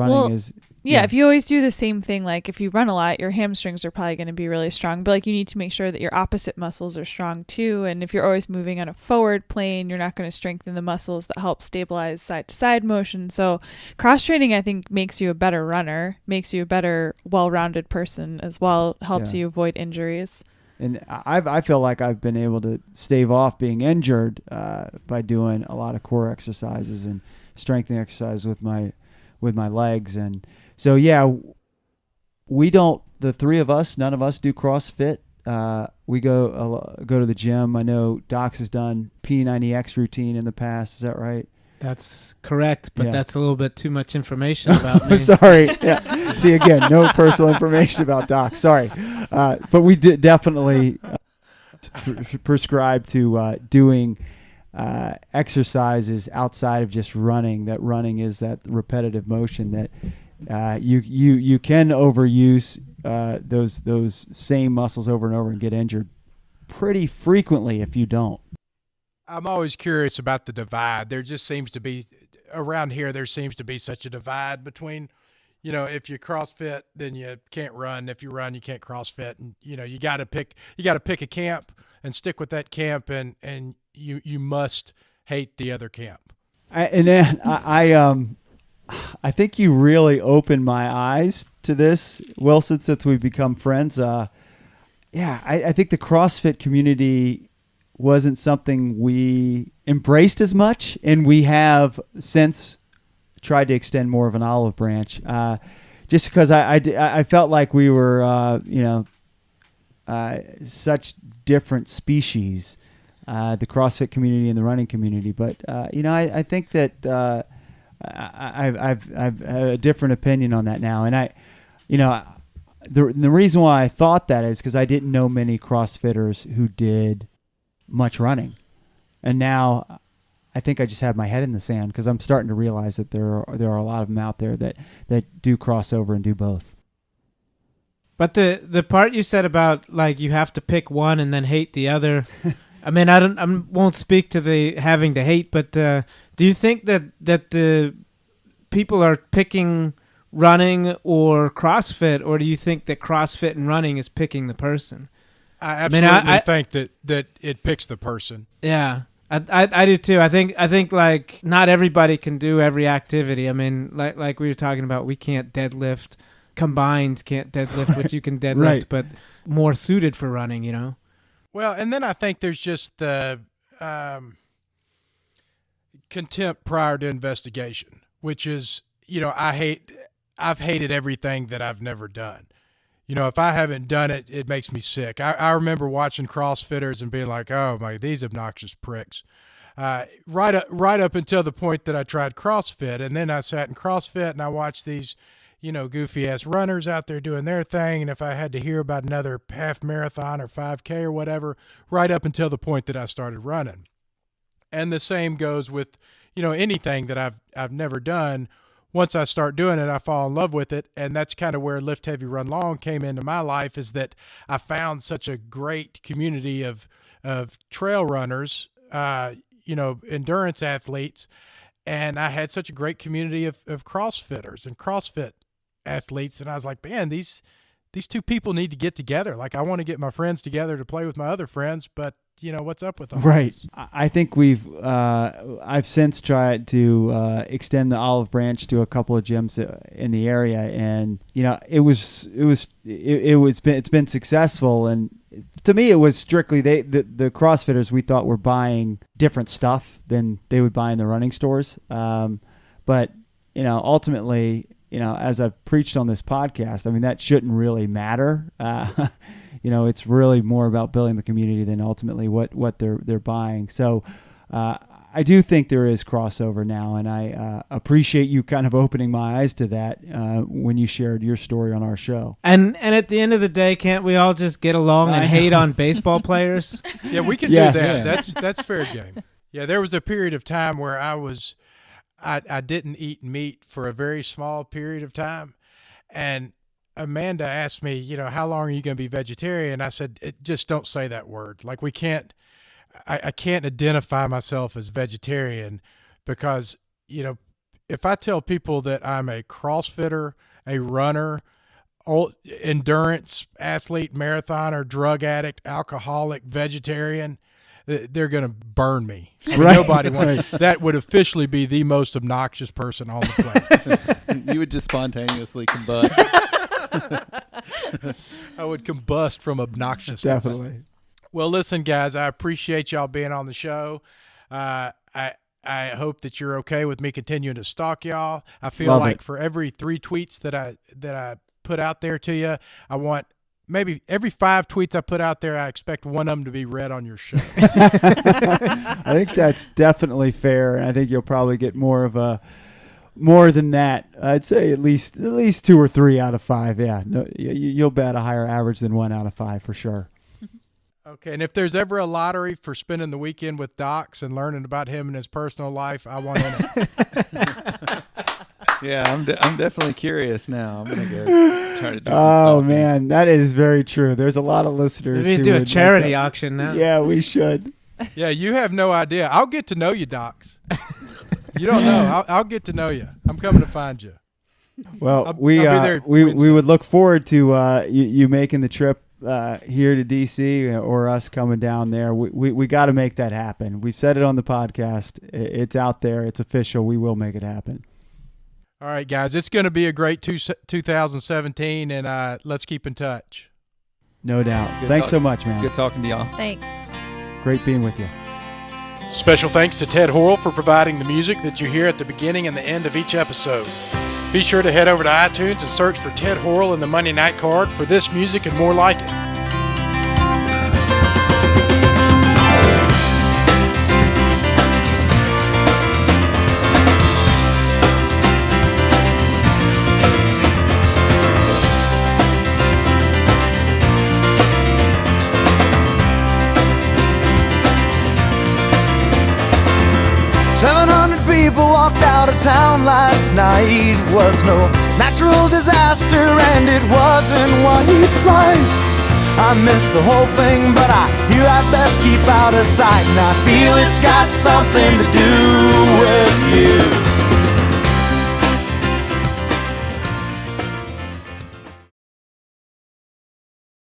If you always do the same thing, like if you run a lot, your hamstrings are probably going to be really strong, but like you need to make sure that your opposite muscles are strong too. And if you're always moving on a forward plane, you're not going to strengthen the muscles that help stabilize side to side motion. So cross training, I think, makes you a better runner, makes you a better, well-rounded person as well, helps you avoid injuries. And I feel like I've been able to stave off being injured by doing a lot of core exercises and strengthening exercise with my legs. And so, we don't, the three of us, none of us do CrossFit. We go to the gym. I know Docs has done P90X routine in the past. Is that right? That's correct, but that's a little bit too much information about me. Sorry. Yeah. See, again, no personal information about Doc. Sorry. But we did definitely prescribe to doing exercises outside of just running. That running is that repetitive motion that you can overuse those same muscles over and over and get injured pretty frequently if you don't. I'm always curious about the divide. There just seems to be, around here, there seems to be such a divide between, if you CrossFit, then you can't run. If you run, you can't CrossFit. And, you got to pick a camp and stick with that camp, and you must hate the other camp. I think you really opened my eyes to this, Wilson, since we've become friends. I think the CrossFit community wasn't something we embraced as much, and we have since tried to extend more of an olive branch, just because I felt like we were such different species, the CrossFit community and the running community. But I think that I've a different opinion on that now, and the reason why I thought that is because I didn't know many CrossFitters who did much running, and now I think I just have my head in the sand because I'm starting to realize that there are a lot of them out there that do crossover and do both. But the part you said about like you have to pick one and then hate the other, I mean I won't speak to the having to hate, but do you think that the people are picking running or CrossFit, or do you think that CrossFit and running is picking the person? I absolutely think that it picks the person. Yeah. I do too. I think like not everybody can do every activity. I mean, like we were talking about, we can't deadlift combined, can't deadlift what you can deadlift, Right. but more suited for running, you know? Well, and then I think there's just the contempt prior to investigation, which is, I've hated everything that I've never done. If I haven't done it, it makes me sick. I remember watching CrossFitters and being like, oh my, these obnoxious pricks. Right up until the point that I tried CrossFit, and then I sat in CrossFit and I watched these, goofy ass runners out there doing their thing. And if I had to hear about another half marathon or 5K or whatever, right up until the point that I started running. And the same goes with, anything that I've never done. Once I start doing it, I fall in love with it. And that's kind of where Lift Heavy, Run Long came into my life, is that I found such a great community of trail runners, endurance athletes. And I had such a great community of CrossFitters and CrossFit athletes. And I was like, man, these two people need to get together. Like, I want to get my friends together to play with my other friends, but what's up with them? Right. I think I've since tried to extend the olive branch to a couple of gyms in the area, and it's been successful. And to me, it was strictly the CrossFitters we thought were buying different stuff than they would buy in the running stores. But ultimately, as I've preached on this podcast, I mean, that shouldn't really matter. It's really more about building the community than ultimately what they're buying. So I do think there is crossover now, and I appreciate you kind of opening my eyes to that when you shared your story on our show. And at the end of the day, can't we all just get along and hate on baseball players? Yeah, we can Yes. do that. That's fair game. Yeah, there was a period of time where I didn't eat meat for a very small period of time, and Amanda asked me, how long are you going to be vegetarian? I said, just don't say that word. Like, I can't identify myself as vegetarian because, if I tell people that I'm a CrossFitter, a runner, endurance athlete, marathoner, drug addict, alcoholic, vegetarian, they're going to burn me. I mean, Right. Nobody wants that. Would officially be the most obnoxious person on the planet. You would just spontaneously combust. I would combust from obnoxiousness. Definitely. Well, listen, guys, I appreciate y'all being on the show. I hope that you're okay with me continuing to stalk y'all. I feel Love like it. for every 3 tweets that I put out there to you, I want maybe every 5 tweets I put out there, I expect one of them to be read on your show. I think that's definitely fair, and I think you'll probably get more than that. I'd say at least 2 or 3 out of 5. Yeah, no, you'll bet a higher average than 1 out of 5 for sure. Okay, and if there's ever a lottery for spending the weekend with Docs and learning about him and his personal life, I want in it. Yeah, I'm definitely curious now. I'm gonna go try to do some Oh stalking. man, that is very true. There's a lot of listeners. We who do a would charity like that. auction now. Yeah, we should. Yeah, you have no idea. I'll get to know you, Docs. You don't know. I'll get to know you. I'm coming to find you. Well, I'll we be there we Wednesday. would look forward to you making the trip here to DC or us coming down there. We got to make that happen. We've said it on the podcast. It's out there. It's official. We will make it happen. All right, guys. It's going to be a great 2017, and let's keep in touch. No doubt. Good Thanks talk. so much, man. Good talking to y'all. Thanks. Great being with you. Special thanks to Ted Horrell for providing the music that you hear at the beginning and the end of each episode. Be sure to head over to iTunes and search for Ted Horrell and the Monday Night Card for this music and more like it. People walked out of town last night. It was no natural disaster, and it wasn't white flight. I missed the whole thing, but you had best keep out of sight. And I feel it's got something to do with you.